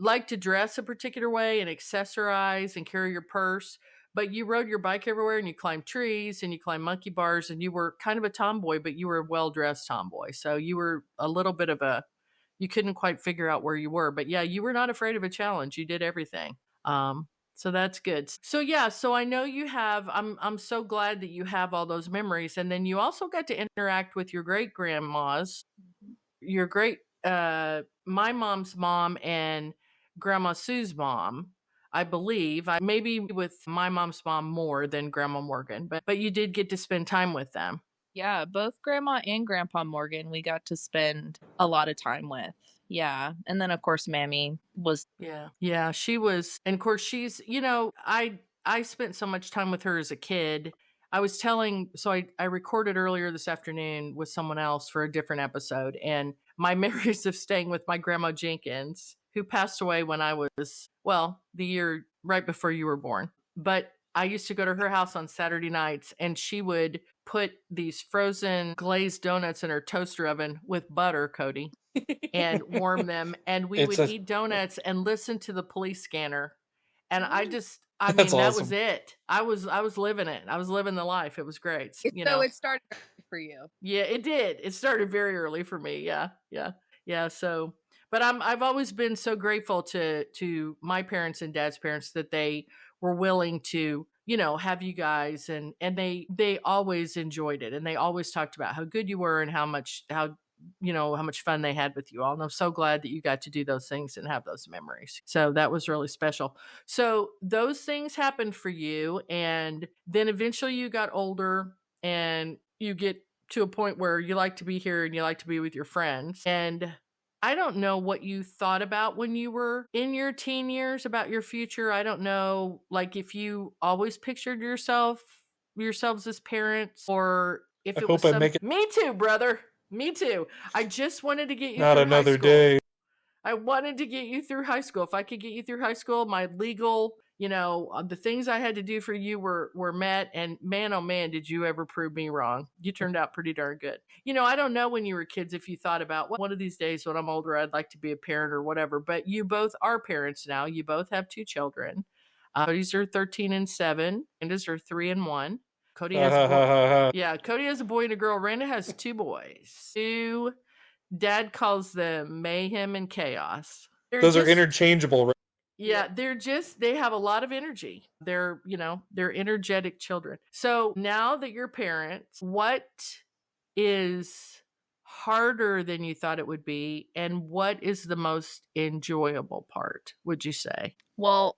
like to dress a particular way and accessorize and carry your purse, but you rode your bike everywhere and you climbed trees and you climbed monkey bars and you were kind of a tomboy, but you were a well-dressed tomboy. So you were a little bit of you couldn't quite figure out where you were, but yeah, you were not afraid of a challenge. You did everything. So that's good. So yeah, so I know you have I'm so glad that you have all those memories. And then you also got to interact with your great grandmas, your great my mom's mom and Grandma Sue's mom, I believe. I maybe with my mom's mom more than Grandma Morgan, but you did get to spend time with them. Yeah, both Grandma and Grandpa Morgan we got to spend a lot of time with. Yeah, and then of course Mammy was. Yeah, she was, and of course she's, I spent so much time with her as a kid. I was telling, so I recorded earlier this afternoon with someone else for a different episode, and my memories of staying with my grandma Jenkins, who passed away when I was, well, the year right before you were born. But I used to go to her house on Saturday nights, and she would put these frozen glazed donuts in her toaster oven with butter, Cody, and warm them, and we would eat donuts and listen to the police scanner. And I mean, That's that awesome. was it. I was living it. I was living the life. It was great. So it started for you. Yeah, it did. It started very early for me. Yeah. So, but I've always been so grateful to my parents and dad's parents that they were willing to, have you guys, and they always enjoyed it, and they always talked about how good you were and how much fun they had with you all. And I'm so glad that you got to do those things and have those memories. So that was really special. So those things happened for you. And then eventually you got older and you get to a point where you like to be here and you like to be with your friends. And I don't know what you thought about when you were in your teen years about your future. I don't know, like if you always pictured yourselves as parents, or if it was Me too, brother. Me too. I just wanted to get you Not through another high school. day. I wanted to get you through high school. If I could get you through high school, my legal, the things I had to do for you were met. And man, oh man, did you ever prove me wrong. You turned out pretty darn good. I don't know when you were kids if you thought about, well, one of these days when I'm older, I'd like to be a parent or whatever. But you both are parents now. You both have 2 children. Cody's are 13 and 7. Randa's are 3 and 1. Cody has Cody has a boy and a girl. Randa has 2 boys. Dad calls them mayhem and chaos. Those are interchangeable. Yeah, they have a lot of energy. They're energetic children. So now that you're parents, what is harder than you thought it would be, and what is the most enjoyable part, would you say? Well,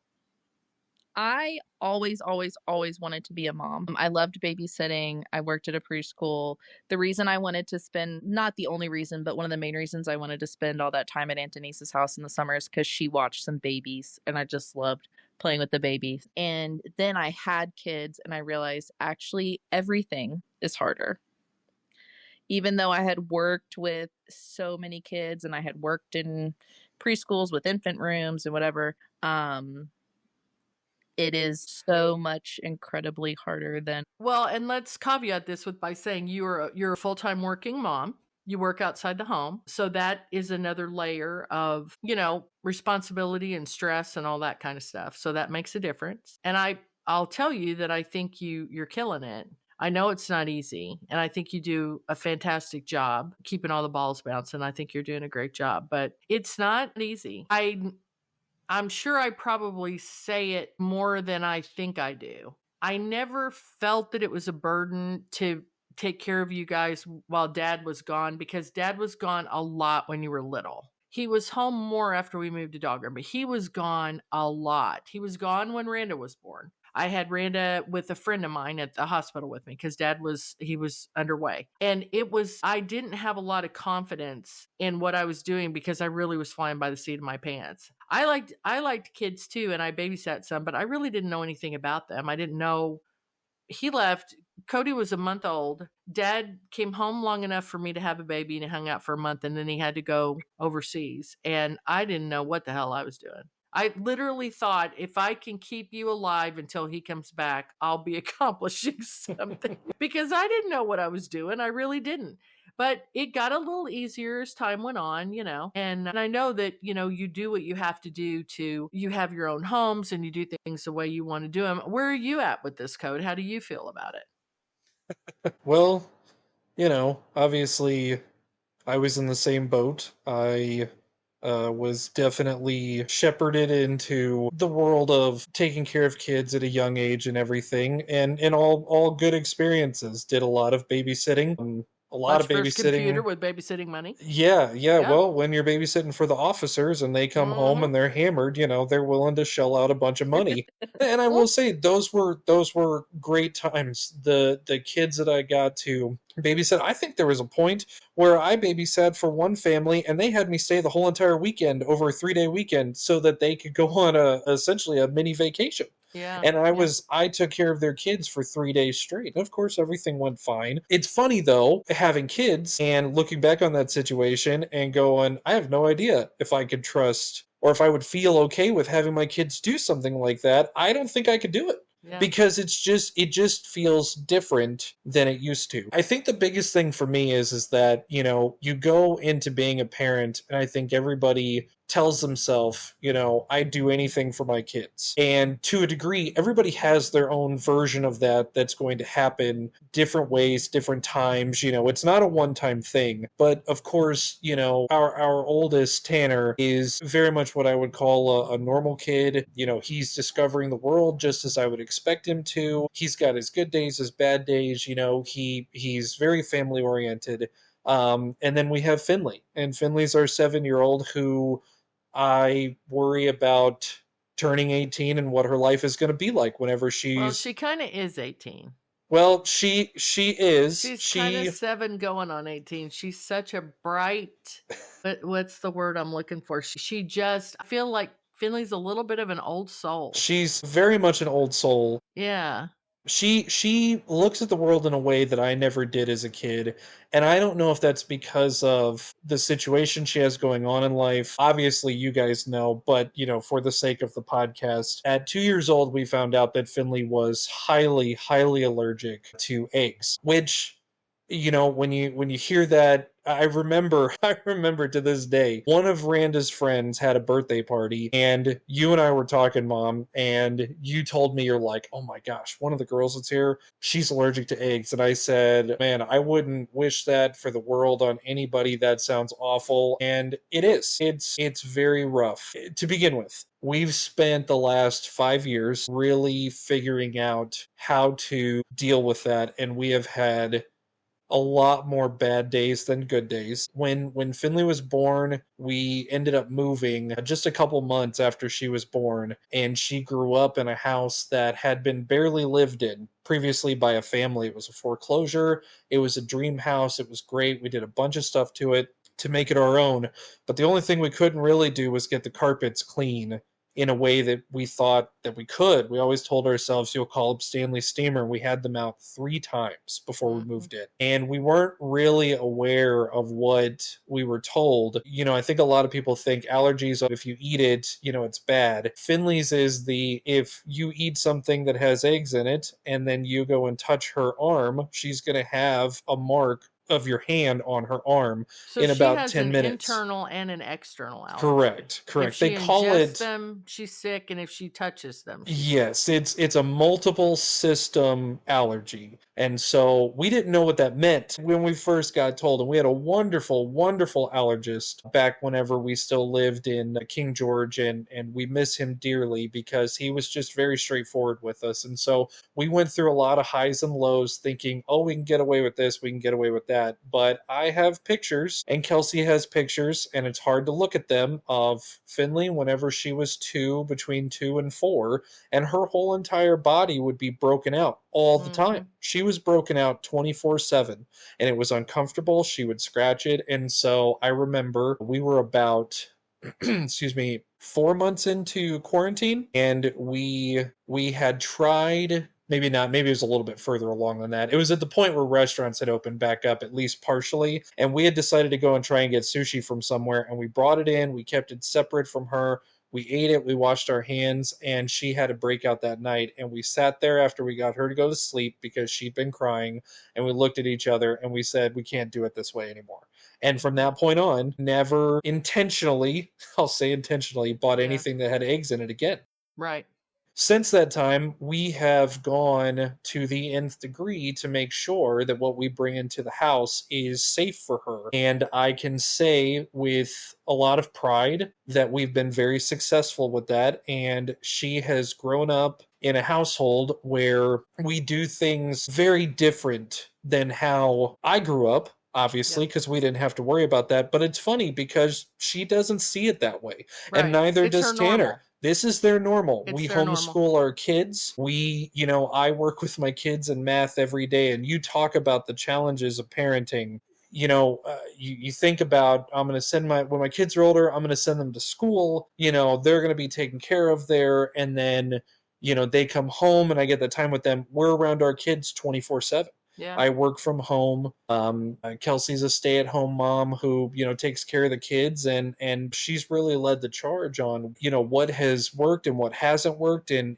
I always, always, always wanted to be a mom. I loved babysitting. I worked at a preschool. The reason I wanted to spend, not the only reason, but one of the main reasons I wanted to spend all that time at Aunt Denise's house in the summers because she watched some babies and I just loved playing with the babies. And then I had kids and I realized actually everything is harder. Even though I had worked with so many kids and I had worked in preschools with infant rooms and whatever, it is so much incredibly harder than. Well, and let's caveat this with by saying you're a full-time working mom. You work outside the home. So that is another layer of, responsibility and stress and all that kind of stuff. So that makes a difference. And I'll tell you that I think you're killing it. I know it's not easy, and I think you do a fantastic job keeping all the balls bouncing. I think you're doing a great job, but it's not easy. I'm sure I probably say it more than I think I do. I never felt that it was a burden to take care of you guys while dad was gone, because dad was gone a lot when you were little. He was home more after we moved to Dogger, but he was gone a lot. He was gone when Randa was born. I had Randa with a friend of mine at the hospital with me because he was underway. And I didn't have a lot of confidence in what I was doing because I really was flying by the seat of my pants. I liked kids too, and I babysat some, but I really didn't know anything about them. I didn't know. He left. Cody was a month old. Dad came home long enough for me to have a baby, and he hung out for a month, and then he had to go overseas. And I didn't know what the hell I was doing. I literally thought, if I can keep you alive until he comes back, I'll be accomplishing something, because I didn't know what I was doing. I really didn't. But it got a little easier as time went on, and I know that, you do what you have to do you have your own homes and you do things the way you want to do them. Where are you at with this code? How do you feel about it? Well, obviously, I was in the same boat. I was definitely shepherded into the world of taking care of kids at a young age and everything, and all good experiences. Did a lot of babysitting, a lot Bought of your first computer babysitting. with babysitting money? Yeah, yeah. Yeah. Well, when you're babysitting for the officers and they come home Mm-hmm. and they're hammered, they're willing to shell out a bunch of money. And I will say those were great times. The kids that I got to babysit, I think there was a point where I babysat for one family and they had me stay the whole entire weekend over a 3-day weekend so that they could go on essentially a mini vacation. Yeah. And Yeah. I took care of their kids for 3 days straight. And of course, everything went fine. It's funny though, having kids and looking back on that situation and going, I have no idea if I could trust or if I would feel okay with having my kids do something like that. I don't think I could do it. Yeah. Because it just feels different than it used to. I think the biggest thing for me is that, you go into being a parent and I think everybody tells themselves, I'd do anything for my kids. And to a degree, everybody has their own version of that's going to happen different ways, different times. It's not a one-time thing. But of course, our oldest, Tanner, is very much what I would call a normal kid. He's discovering the world just as I would expect him to. He's got his good days, his bad days. He's very family oriented. And then we have Finley, and Finley's our 7-year-old who I worry about turning 18 and what her life is going to be like whenever Well, she's. she kind of is 18. Well, she is. She's kind of She 7 going on 18. She's such a bright, what's the word I'm looking for? She just, I feel like Finley's a little bit of an old soul. she's very much an old soul. Yeah. She looks at the world in a way that I never did as a kid, and I don't know if that's because of the situation she has going on in life. Obviously, you guys know, but for the sake of the podcast, at 2 years old, we found out that Finley was highly, highly allergic to eggs, which when you hear that, I remember to this day, one of Randa's friends had a birthday party and you and I were talking, Mom, and you told me, you're like, oh my gosh, one of the girls that's here, she's allergic to eggs. And I said, man, I wouldn't wish that for the world on anybody. That sounds awful. And it is. It's very rough. To begin with, we've spent the last 5 years really figuring out how to deal with that, and we have had a lot more bad days than good days. When Finley was born, we ended up moving just a couple months after she was born, and she grew up in a house that had been barely lived in previously by a family. It was a foreclosure. It was a dream house. It was great. We did a bunch of stuff to it to make it our own, but the only thing we couldn't really do was get the carpets clean in a way that we thought that we could. We always told ourselves, you'll call up Stanley Steamer. We had them out 3 times before we moved in. And we weren't really aware of what we were told. I think a lot of people think allergies, if you eat it, it's bad. Finley's is if you eat something that has eggs in it and then you go and touch her arm, she's going to have a mark of your hand on her arm So in she about has 10 an minutes. internal and an external allergy. Correct. If she They call ingests it them, she's sick, and if she touches them, she's sick. yes, it's a multiple system allergy. And so we didn't know what that meant when we first got told. And we had a wonderful, wonderful allergist back whenever we still lived in King George, and we miss him dearly because he was just very straightforward with us. And so we went through a lot of highs and lows thinking, oh, we can get away with this, we can get away with that. But I have pictures, and Kelsey has pictures, and it's hard to look at them, of Finley whenever she was between 2 and 4, and her whole entire body would be broken out all the time. She was broken out 24/7, and it was uncomfortable. She would scratch it. And so I remember we were about excuse me, 4 months into quarantine, and we had tried, maybe not, maybe it was a little bit further along than that. It was at the point where restaurants had opened back up, at least partially, and we had decided to go and try and get sushi from somewhere, and we brought it in. We kept it separate from her. We ate it, we washed our hands, and she had a breakout that night. And we sat there after we got her to go to sleep because she'd been crying, and we looked at each other and we said, we can't do it this way anymore. And from that point on, never intentionally, I'll say intentionally, bought anything that had eggs in it again. Right. Since that time, we have gone to the nth degree to make sure that what we bring into the house is safe for her. And I can say with a lot of pride that we've been very successful with that. And she has grown up in a household where we do things very different than how I grew up. Obviously, because we didn't have to worry about that. But it's funny because she doesn't see it that way. Right. And neither It's does her Tanner. normal. This is their normal. It's We their homeschool normal. our kids. I work with my kids in math every day, and you talk about the challenges of parenting. You think about, I'm going to send when my kids are older, I'm going to send them to school. They're going to be taken care of there. And then, they come home and I get the time with them. We're around our kids 24/7. Yeah. I work from home. Kelsey's a stay-at-home mom who, takes care of the kids, and she's really led the charge on, what has worked and what hasn't worked. And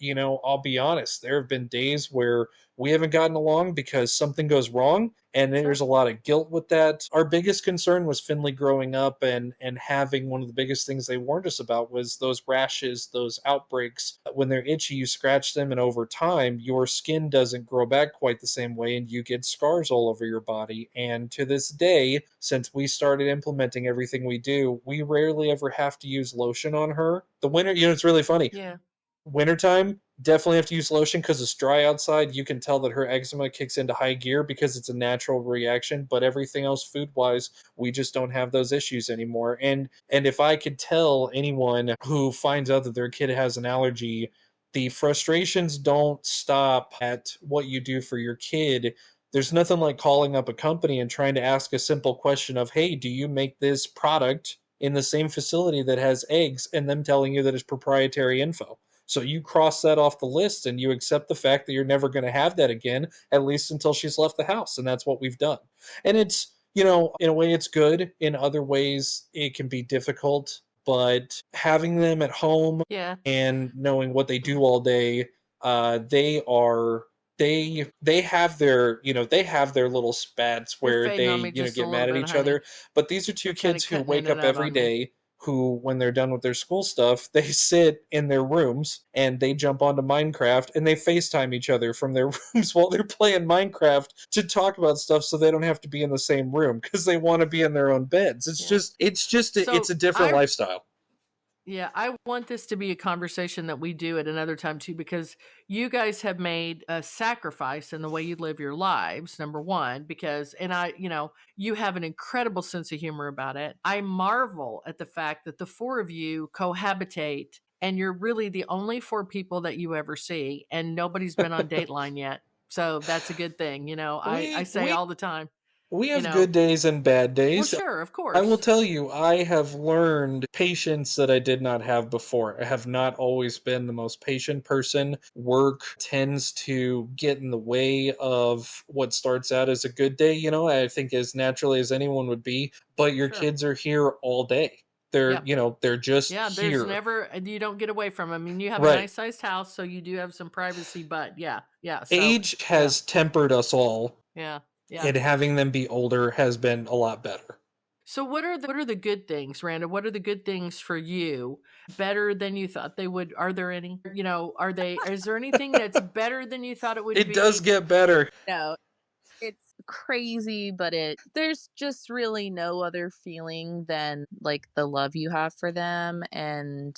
I'll be honest, there have been days where we haven't gotten along because something goes wrong, and there's a lot of guilt with that. Our biggest concern was Finley growing up and having, one of the biggest things they warned us about was those rashes, those outbreaks. When they're itchy, you scratch them, and over time, your skin doesn't grow back quite the same way, and you get scars all over your body. And to this day, since we started implementing everything we do, we rarely ever have to use lotion on her. The winter, it's really funny. Yeah. Wintertime, definitely have to use lotion because it's dry outside. You can tell that her eczema kicks into high gear because it's a natural reaction. But everything else, food-wise, we just don't have those issues anymore. And if I could tell anyone who finds out that their kid has an allergy, the frustrations don't stop at what you do for your kid. There's nothing like calling up a company and trying to ask a simple question of, hey, do you make this product in the same facility that has eggs, and them telling you that it's proprietary info. So you cross that off the list and you accept the fact that you're never going to have that again, at least until she's left the house. And that's what we've done. And it's, in a way it's good. In other ways, it can be difficult. But having them at home and knowing what they do all day, they have their little spats where they get mad at each other. But these are two kids who wake up every day, who, when they're done with their school stuff, they sit in their rooms and they jump onto Minecraft and they FaceTime each other from their rooms while they're playing Minecraft to talk about stuff, so they don't have to be in the same room because they want to be in their own beds. It's just it's a different lifestyle. Yeah, I want this to be a conversation that we do at another time too, because you guys have made a sacrifice in the way you live your lives, number one, because, and you have an incredible sense of humor about it. I marvel at the fact that the four of you cohabitate and you're really the only four people that you ever see, and nobody's been on Dateline yet. So that's a good thing. I we say we all the time, we you have know, good days and bad well, days. sure, of I will course. tell you, I have learned patience that I did not have before. I have not always been the most patient person. Work tends to get in the way of what starts out as a good day, I think as naturally as anyone would be, but your Sure. kids are here all day. They're, Yeah. they're just Yeah, there's here. never, you don't get away from them. I mean, you have a Right. nice sized house, so you do have some privacy, but yeah, yeah. So, Age yeah, has tempered us all, yeah, yeah. and having them be older has been a lot better. So what are the good things, Randa? What are the good things for you? Better than you thought they would? Are there any? Is there anything that's better than you thought it would It does be? get better. No, it's crazy, but there's just really no other feeling than like the love you have for them, and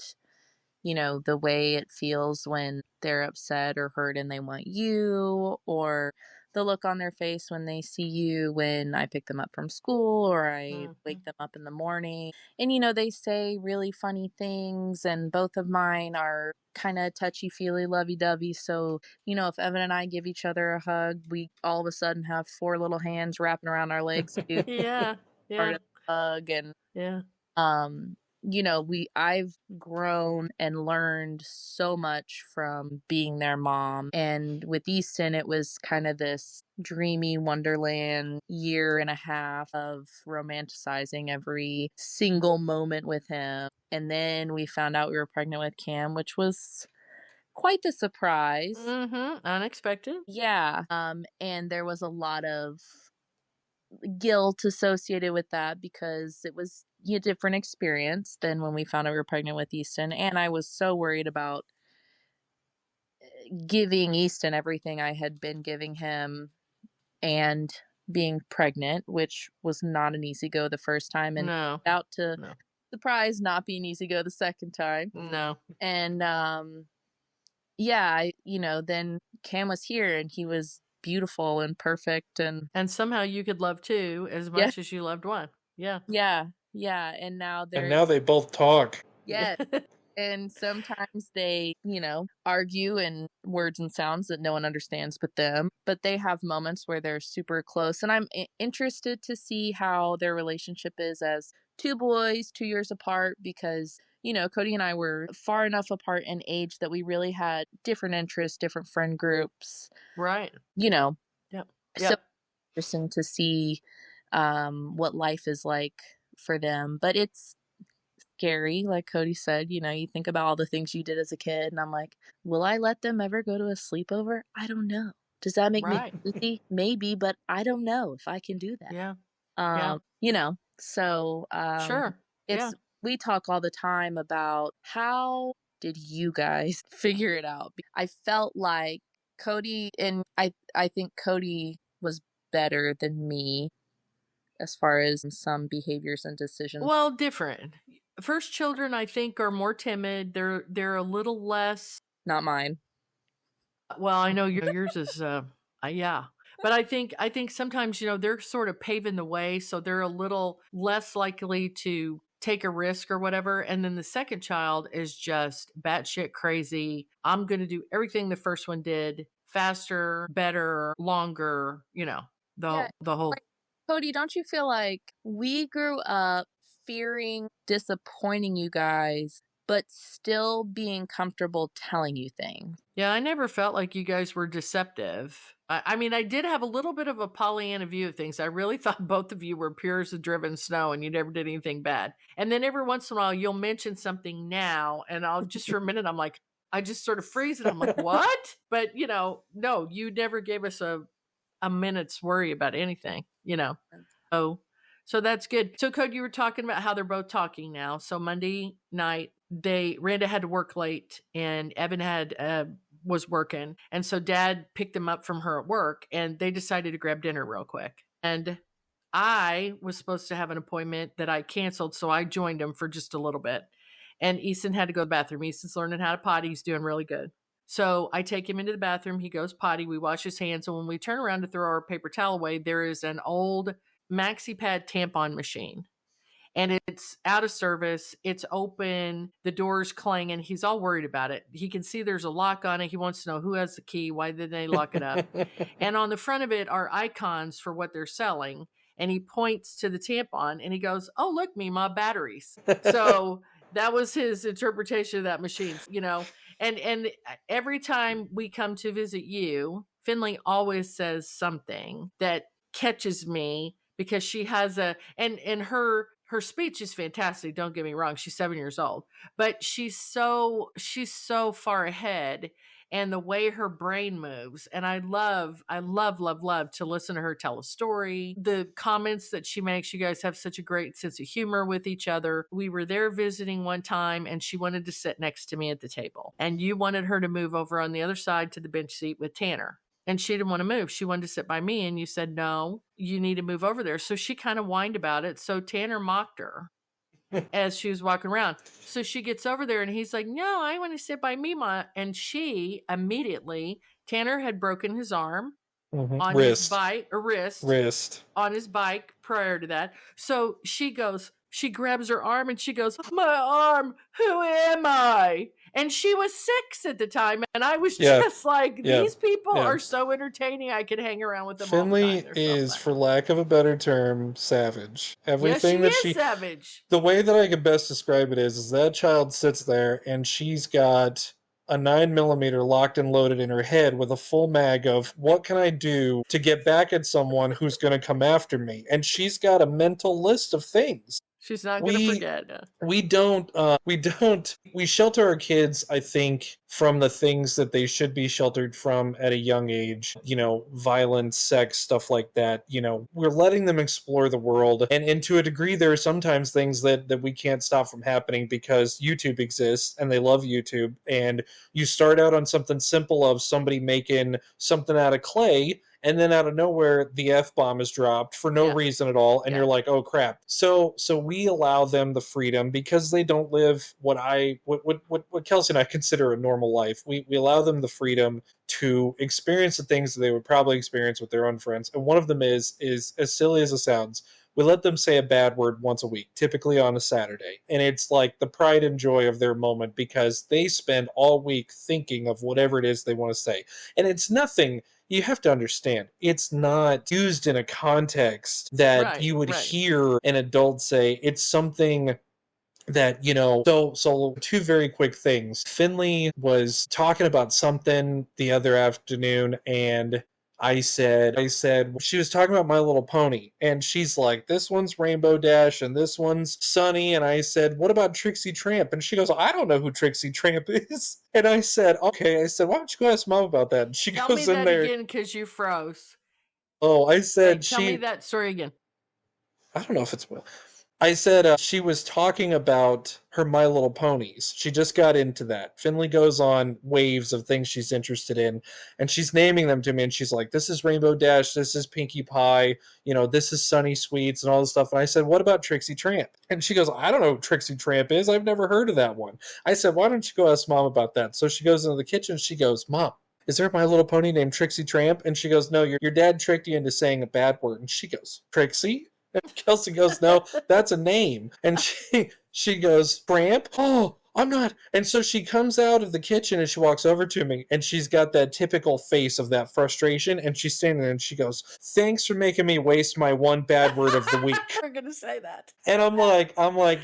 the way it feels when they're upset or hurt and they want you, or the look on their face when they see you when I pick them up from school or I Mhm. wake them up in the morning. And, they say really funny things, and both of mine are kind of touchy feely, lovey dovey. So, if Evan and I give each other a hug, we all of a sudden have four little hands wrapping around our legs too, Yeah, part yeah, of the hug. And yeah. um I've grown and learned so much from being their mom, and with Easton it was kind of this dreamy wonderland year and a half of romanticizing every single moment with him. And then we found out we were pregnant with Cam, which was quite the surprise. Unexpected. Yeah. And there was a lot of guilt associated with that because it was a different experience than when we found out we were pregnant with Easton. And I was so worried about giving Easton everything I had been giving him and being pregnant, which was not an easy go the first time, and No, out to no, surprise not being easy go the second time. no. And yeah, then Cam was here and he was beautiful and perfect, and And somehow you could love two as yeah, much as you loved one. Yeah. yeah, and now And they're now they both talk. yeah. And sometimes they, argue in words and sounds that no one understands but them. But they have moments where they're super close. And I'm interested to see how their relationship is as two boys, 2 years apart, because, Cody and I were far enough apart in age that we really had different interests, different friend groups, Right. you know. Yep. So Yep. interesting to see what life is like for them. But it's scary, like Cody said. You think about all the things you did as a kid, and I'm like, will I let them ever go to a sleepover? I don't know. Does that make me Right. crazy? Maybe, but I don't know if I can do that. Yeah. Yeah. So Sure. Yeah. it's we talk all the time about how did you guys figure it out? I felt like Cody, and I think Cody was better than me as far as some behaviors and decisions. Well, different. First children, I think, are more timid. They're a little less. Not mine. Well, I know yours is. Yeah, but I think sometimes they're sort of paving the way, so they're a little less likely to take a risk or whatever. And then the second child is just batshit crazy. I'm going to do everything the first one did, faster, better, longer. The Yeah, the whole. like, Cody, don't you feel like we grew up fearing disappointing you guys, but still being comfortable telling you things? Yeah, I never felt like you guys were deceptive. I mean, I did have a little bit of a Pollyanna view of things. I really thought both of you were pure as the driven snow and you never did anything bad. And then every once in a while, you'll mention something now, and I'll just for a minute, I'm like, I just sort of freeze and I'm like, what? But, no, you never gave us a minute's worry about anything. Oh, so that's good. So, Code, you were talking about how they're both talking now. So Monday night, Randa had to work late, and Evan was working, and so Dad picked them up from her at work, and they decided to grab dinner real quick. And I was supposed to have an appointment that I canceled, so I joined them for just a little bit. And Easton had to go to the bathroom. Easton's learning how to potty. He's doing really good. So I take him into the bathroom. He goes potty. We wash his hands. And when we turn around to throw our paper towel away, there is an old maxi pad tampon machine. And it's out of service. It's open. The door's clanging. He's all worried about it. He can see there's a lock on it. He wants to know who has the key. Why did they lock it up? And on the front of it are icons for what they're selling. And he points to the tampon and he goes, "Oh, look, Meemaw, batteries." So that was his interpretation of that machine, you know. And every time we come to visit you, Finley always says something that catches me because she has and her speech is fantastic, don't get me wrong, she's 7 years old, but she's so far ahead, and the way her brain moves, and I love to listen to her tell a story. The comments that she makes, you guys have such a great sense of humor with each other. We were there visiting one time and she wanted to sit next to me at the table, and you wanted her to move over on the other side to the bench seat with Tanner. And she didn't want to move. She wanted to sit by me. And you said, "No, you need to move over there." So she kind of whined about it. So Tanner mocked her as she was walking around. So she gets over there and he's like, "No, I want to sit by Meemaw." And she immediately, Tanner had broken his arm on his bike, or wrist on his bike prior to that. So she grabs her arm and she goes, "My arm, who am I?" And she was 6 at the time. And I was just like, these people are so entertaining. I could hang around with them Finley all the time. They're so is, funny. for lack of a better term, savage. Everything Yes, that she is savage. The way that I could best describe it is that child sits there and she's got a 9mm locked and loaded in her head with a full mag of what can I do to get back at someone who's going to come after me, and she's got a mental list of things. She's not going to forget. We shelter our kids, I think, from the things that they should be sheltered from at a young age, you know, violence, sex, stuff like that. You know, we're letting them explore the world, and to a degree there are sometimes things that we can't stop from happening because YouTube exists and they love YouTube, and you start out on something simple of somebody making something out of clay, and then out of nowhere the F-bomb is dropped for no reason at all, and you're like, oh crap. So we allow them the freedom because they don't live what Kelsey and I consider a normal life. We allow them the freedom to experience the things that they would probably experience with their own friends. And one of them is as silly as it sounds, we let them say a bad word once a week, typically on a Saturday. And it's like the pride and joy of their moment because they spend all week thinking of whatever it is they want to say. And it's nothing, you have to understand, it's not used in a context that you would hear an adult say. It's something that, you know, so two very quick things. Finley was talking about something the other afternoon, and I said, she was talking about My Little Pony, and she's like, this one's Rainbow Dash, and this one's Sunny, and I said, what about Trixie Tramp? And she goes, I don't know who Trixie Tramp is. And I said, okay. I said, why don't you go ask Mom about that? And she Tell goes me in that there again, because you froze. Oh, I said tell me that story again. I don't know if it's Will. I said she was talking about her My Little Ponies. She just got into that. Finley goes on waves of things she's interested in, and she's naming them to me, and she's like, this is Rainbow Dash, this is Pinkie Pie, you know, this is Sunny Sweets, and all this stuff. And I said, what about Trixie Tramp? And she goes, I don't know who Trixie Tramp is. I've never heard of that one. I said, why don't you go ask Mom about that? So she goes into the kitchen, she goes, Mom, is there a My Little Pony named Trixie Tramp? And she goes, no, your dad tricked you into saying a bad word. And she goes, Trixie? And Kelsey goes, no, that's a name. And she goes, Tramp? Oh, I'm not. And so she comes out of the kitchen and she walks over to me, and she's got that typical face of that frustration, and she's standing there and she goes, thanks for making me waste my one bad word of the week. We're going to say that. And I'm like,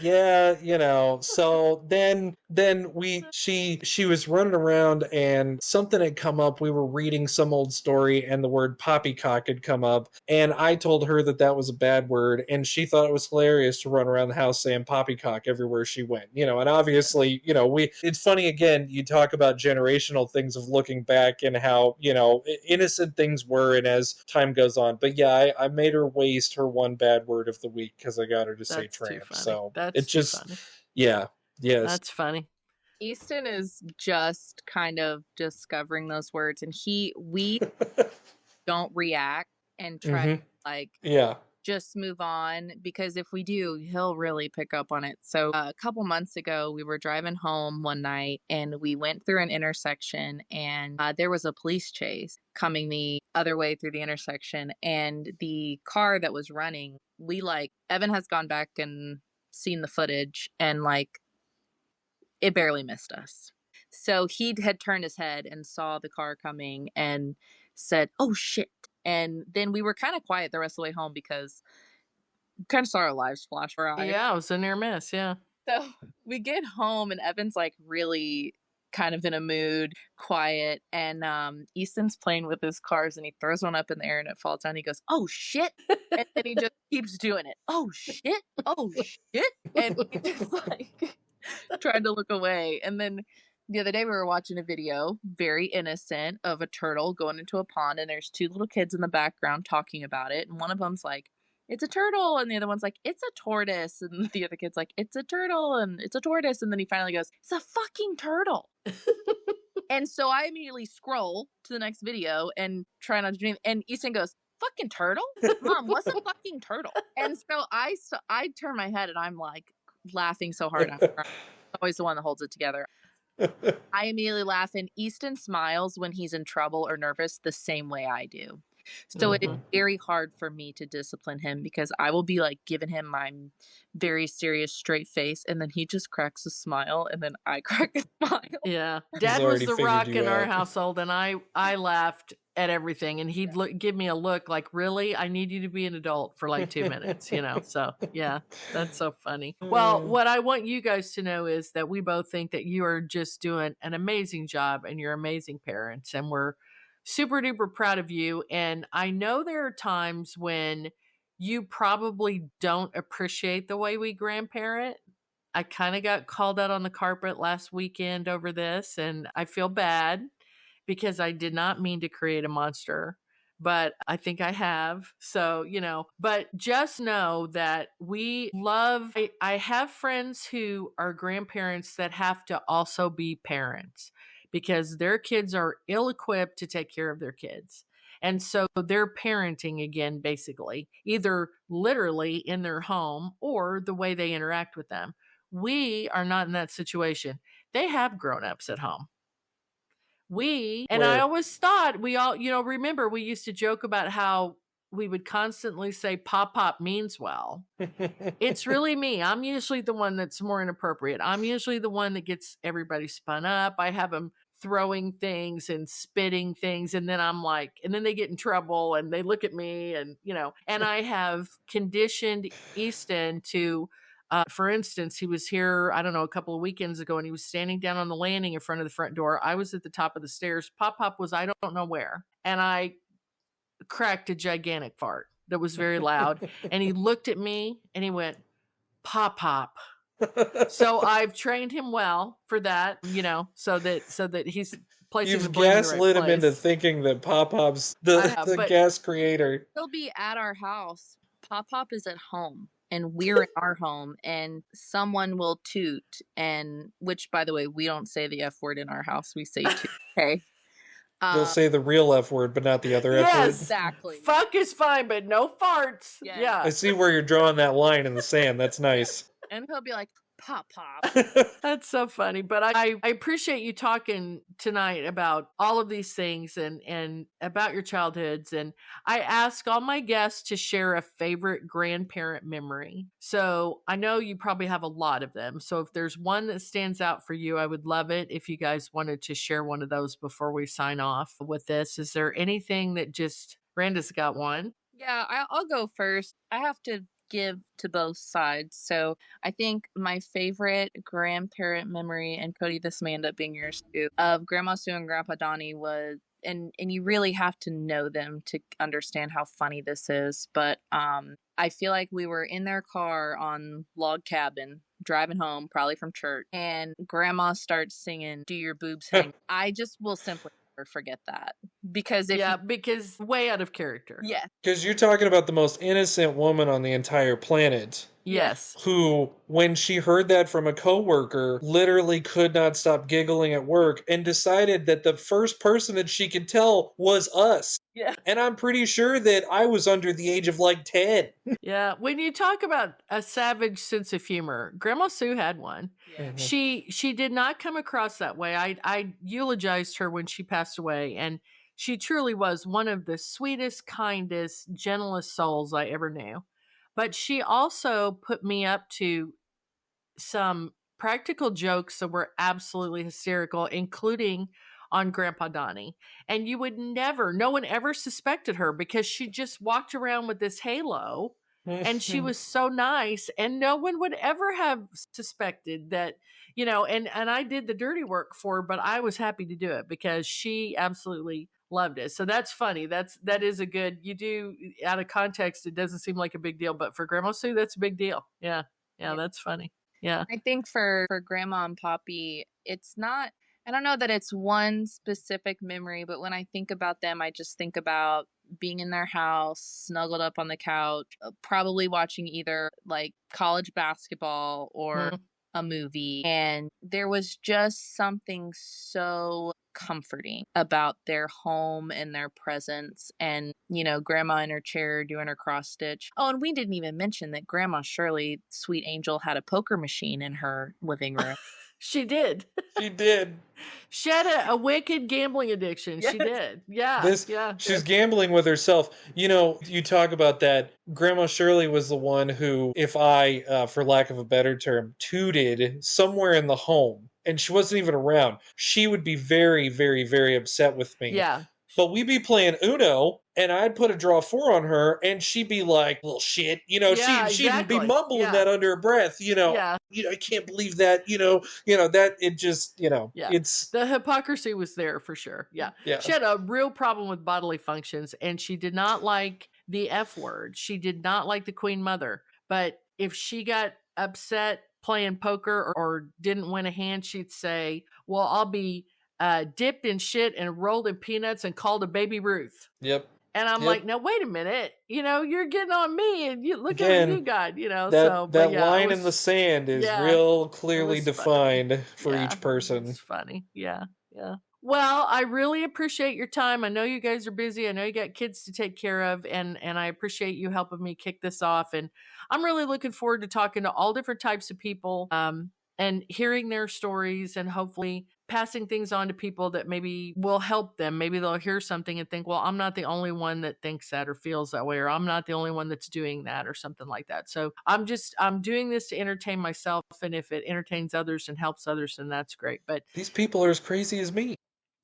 yeah, you know. So then she was running around and something had come up. We were reading some old story and the word poppycock had come up, and I told her that was a bad word, and she thought it was hilarious to run around the house saying poppycock everywhere she went, you know. And obviously, you know, it's funny, again, you talk about generational things of looking back and how, you know, innocent things were, and as time goes on. But yeah, I made her waste her one bad word of the week because I got her to say tramp. So it's just funny. Yes, that's funny. Easton is just kind of discovering those words, and we don't react and try to just move on, because if we do, he'll really pick up on it. So a couple months ago, we were driving home one night and we went through an intersection, and there was a police chase coming the other way through the intersection. And the car that was running, Evan has gone back and seen the footage, and it barely missed us. So he had turned his head and saw the car coming and said, "Oh shit." And then we were kind of quiet the rest of the way home because we kind of saw our lives flash for our eyes. Yeah, it was a near miss. Yeah. So we get home and Evan's really kind of in a mood, quiet, and Easton's playing with his cars and he throws one up in the air and it falls down. He goes, "Oh shit." And then he just keeps doing it. "Oh shit. Oh shit." And we just tried to look away. And then the other day we were watching a video, very innocent, of a turtle going into a pond, and there's two little kids in the background talking about it. And one of them's like, "It's a turtle," and the other one's like, "It's a tortoise," and the other kid's like, "It's a turtle," and "It's a tortoise," and then he finally goes, "It's a fucking turtle." And so I immediately scroll to the next video and try not to dream, and Easton goes, "Fucking turtle? Mom, what's a fucking turtle?" And so I turn my head and I'm laughing so hard. I'm always the one that holds it together. I immediately laugh, and Easton smiles when he's in trouble or nervous the same way I do. So it is very hard for me to discipline him because I will be giving him my very serious straight face, and then he just cracks a smile, and then I crack a smile. Yeah. Dad was the rock in our household, and I laughed at everything, and he'd give me a look like, "Really? I need you to be an adult for 2 minutes," So yeah, that's so funny. Well, what I want you guys to know is that we both think that you are just doing an amazing job and you're amazing parents, and we're super duper proud of you. And I know there are times when you probably don't appreciate the way we grandparent. I kind of got called out on the carpet last weekend over this, and I feel bad because I did not mean to create a monster, but I think I have. So, but just know that we love, I have friends who are grandparents that have to also be parents because their kids are ill equipped to take care of their kids. And so they're parenting again, basically, either literally in their home or the way they interact with them. We are not in that situation. They have grown-ups at home. I always thought we all, remember we used to joke about how we would constantly say "pop pop" means well. It's really me. I'm usually the one that's more inappropriate. I'm usually the one that gets everybody spun up. I have them throwing things and spitting things, and then and then they get in trouble and they look at me, and and I have conditioned Easton to for instance, he was here, I don't know, a couple of weekends ago, and he was standing down on the landing in front of the front door. I was at the top of the stairs. Pop Pop was, I don't know where. And I cracked a gigantic fart that was very loud. And he looked at me and he went, "Pop Pop." So I've trained him well for that, so that he's placing the blame in the right place. You've gaslit him into thinking that Pop Pop's the gas creator. He'll be at our house. Pop Pop is at home, and we're in our home, and someone will toot, and which, by the way, we don't say the F word in our house. We say toot. Okay. You'll say the real F word, but not the other F word. Exactly. Fuck is fine, but no farts. Yes. Yeah. I see where you're drawing that line in the sand. That's nice. And he'll be like, "Pop Pop." That's so funny. But I appreciate you talking tonight about all of these things and about your childhoods. And I ask all my guests to share a favorite grandparent memory. So I know you probably have a lot of them. So if there's one that stands out for you, I would love it if you guys wanted to share one of those before we sign off with this. Is there anything that Branda's got one? Yeah, I'll go first. I have to give to both sides. So I think my favorite grandparent memory, and Cody, this may end up being yours too, of Grandma Sue and Grandpa Donnie was, and you really have to know them to understand how funny this is, but I feel like we were in their car on Log Cabin driving home, probably from church, and Grandma starts singing "Do Your Boobs Hang." I just will simply never forget that because because way out of character. Yeah, because you're talking about the most innocent woman on the entire planet. Yes. who, when she heard that from a coworker, literally could not stop giggling at work and decided that the first person that she could tell was us. Yeah. And I'm pretty sure that I was under the age of like 10. Yeah. When you talk about a savage sense of humor, Grandma Sue had one. Yeah. She did not come across that way. I eulogized her when she passed away, and she truly was one of the sweetest, kindest, gentlest souls I ever knew. But she also put me up to some practical jokes that were absolutely hysterical, including on Grandpa Donnie. And you would never, no one ever suspected her because she just walked around with this halo and she was so nice, and no one would ever have suspected that, and I did the dirty work for her, but I was happy to do it because she absolutely loved it. So that's funny. That is a good, you do, out of context, it doesn't seem like a big deal, but for Grandma Sue, that's a big deal. Yeah. Yeah, Yeah. that's funny. Yeah. I think for Grandma and Poppy, it's not, I don't know that it's one specific memory, but when I think about them, I just think about being in their house, snuggled up on the couch, probably watching either like college basketball or a movie. And there was just something so comforting about their home and their presence, and grandma in her chair doing her cross stitch. Oh, and we didn't even mention that Grandma Shirley, sweet angel, had a poker machine in her living room. She did. She did. She had a wicked gambling addiction. She did. Yeah. Yeah. She's gambling with herself. You talk about that. Grandma Shirley was the one who, if I, for lack of a better term, tooted somewhere in the home, and she wasn't even around, she would be very, very, very upset with me. Yeah. But we'd be playing Uno, and I'd put a draw 4 on her, and she'd be like, "Little shit," Yeah, she'd exactly. be mumbling Yeah. that under her breath, Yeah. I can't believe that, that it just, Yeah. it's The hypocrisy was there for sure. Yeah. Yeah. She had a real problem with bodily functions, and she did not like the F word. She did not like the Queen Mother. But if she got upset playing poker or didn't win a hand, she'd say, "Well, I'll be dipped in shit and rolled in peanuts and called a baby Ruth." Yep. And I'm Yep. like, "No, wait a minute. You're getting on me, and you look at Again, what you got, that but yeah, line in the sand is yeah, real it clearly was defined for yeah, each person. it's funny. Yeah. Yeah. Well, I really appreciate your time. I know you guys are busy. I know you got kids to take care of, and I appreciate you helping me kick this off. And I'm really looking forward to talking to all different types of people, and hearing their stories, and hopefully passing things on to people that maybe will help them. Maybe they'll hear something and think, well, I'm not the only one that thinks that or feels that way, or I'm not the only one that's doing that, or something like that. So I'm doing this to entertain myself. And if it entertains others and helps others, then that's great. But These people are as crazy as me.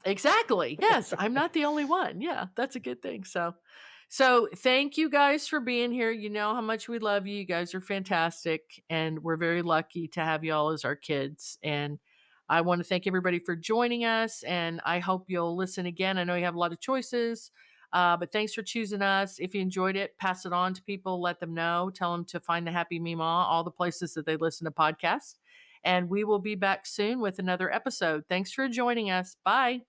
exactly. Yes, I'm not the only one. Yeah, that's a good thing. So thank you guys for being here. You know how much we love you. You guys are fantastic, and we're very lucky to have you all as our kids. And I want to thank everybody for joining us, and I hope you'll listen again. I know you have a lot of choices, but thanks for choosing us. If you enjoyed it, pass it on to people. Let them know. Tell them to find the Happy Meemaw, all the places that they listen to podcasts. And we will be back soon with another episode. Thanks for joining us. Bye.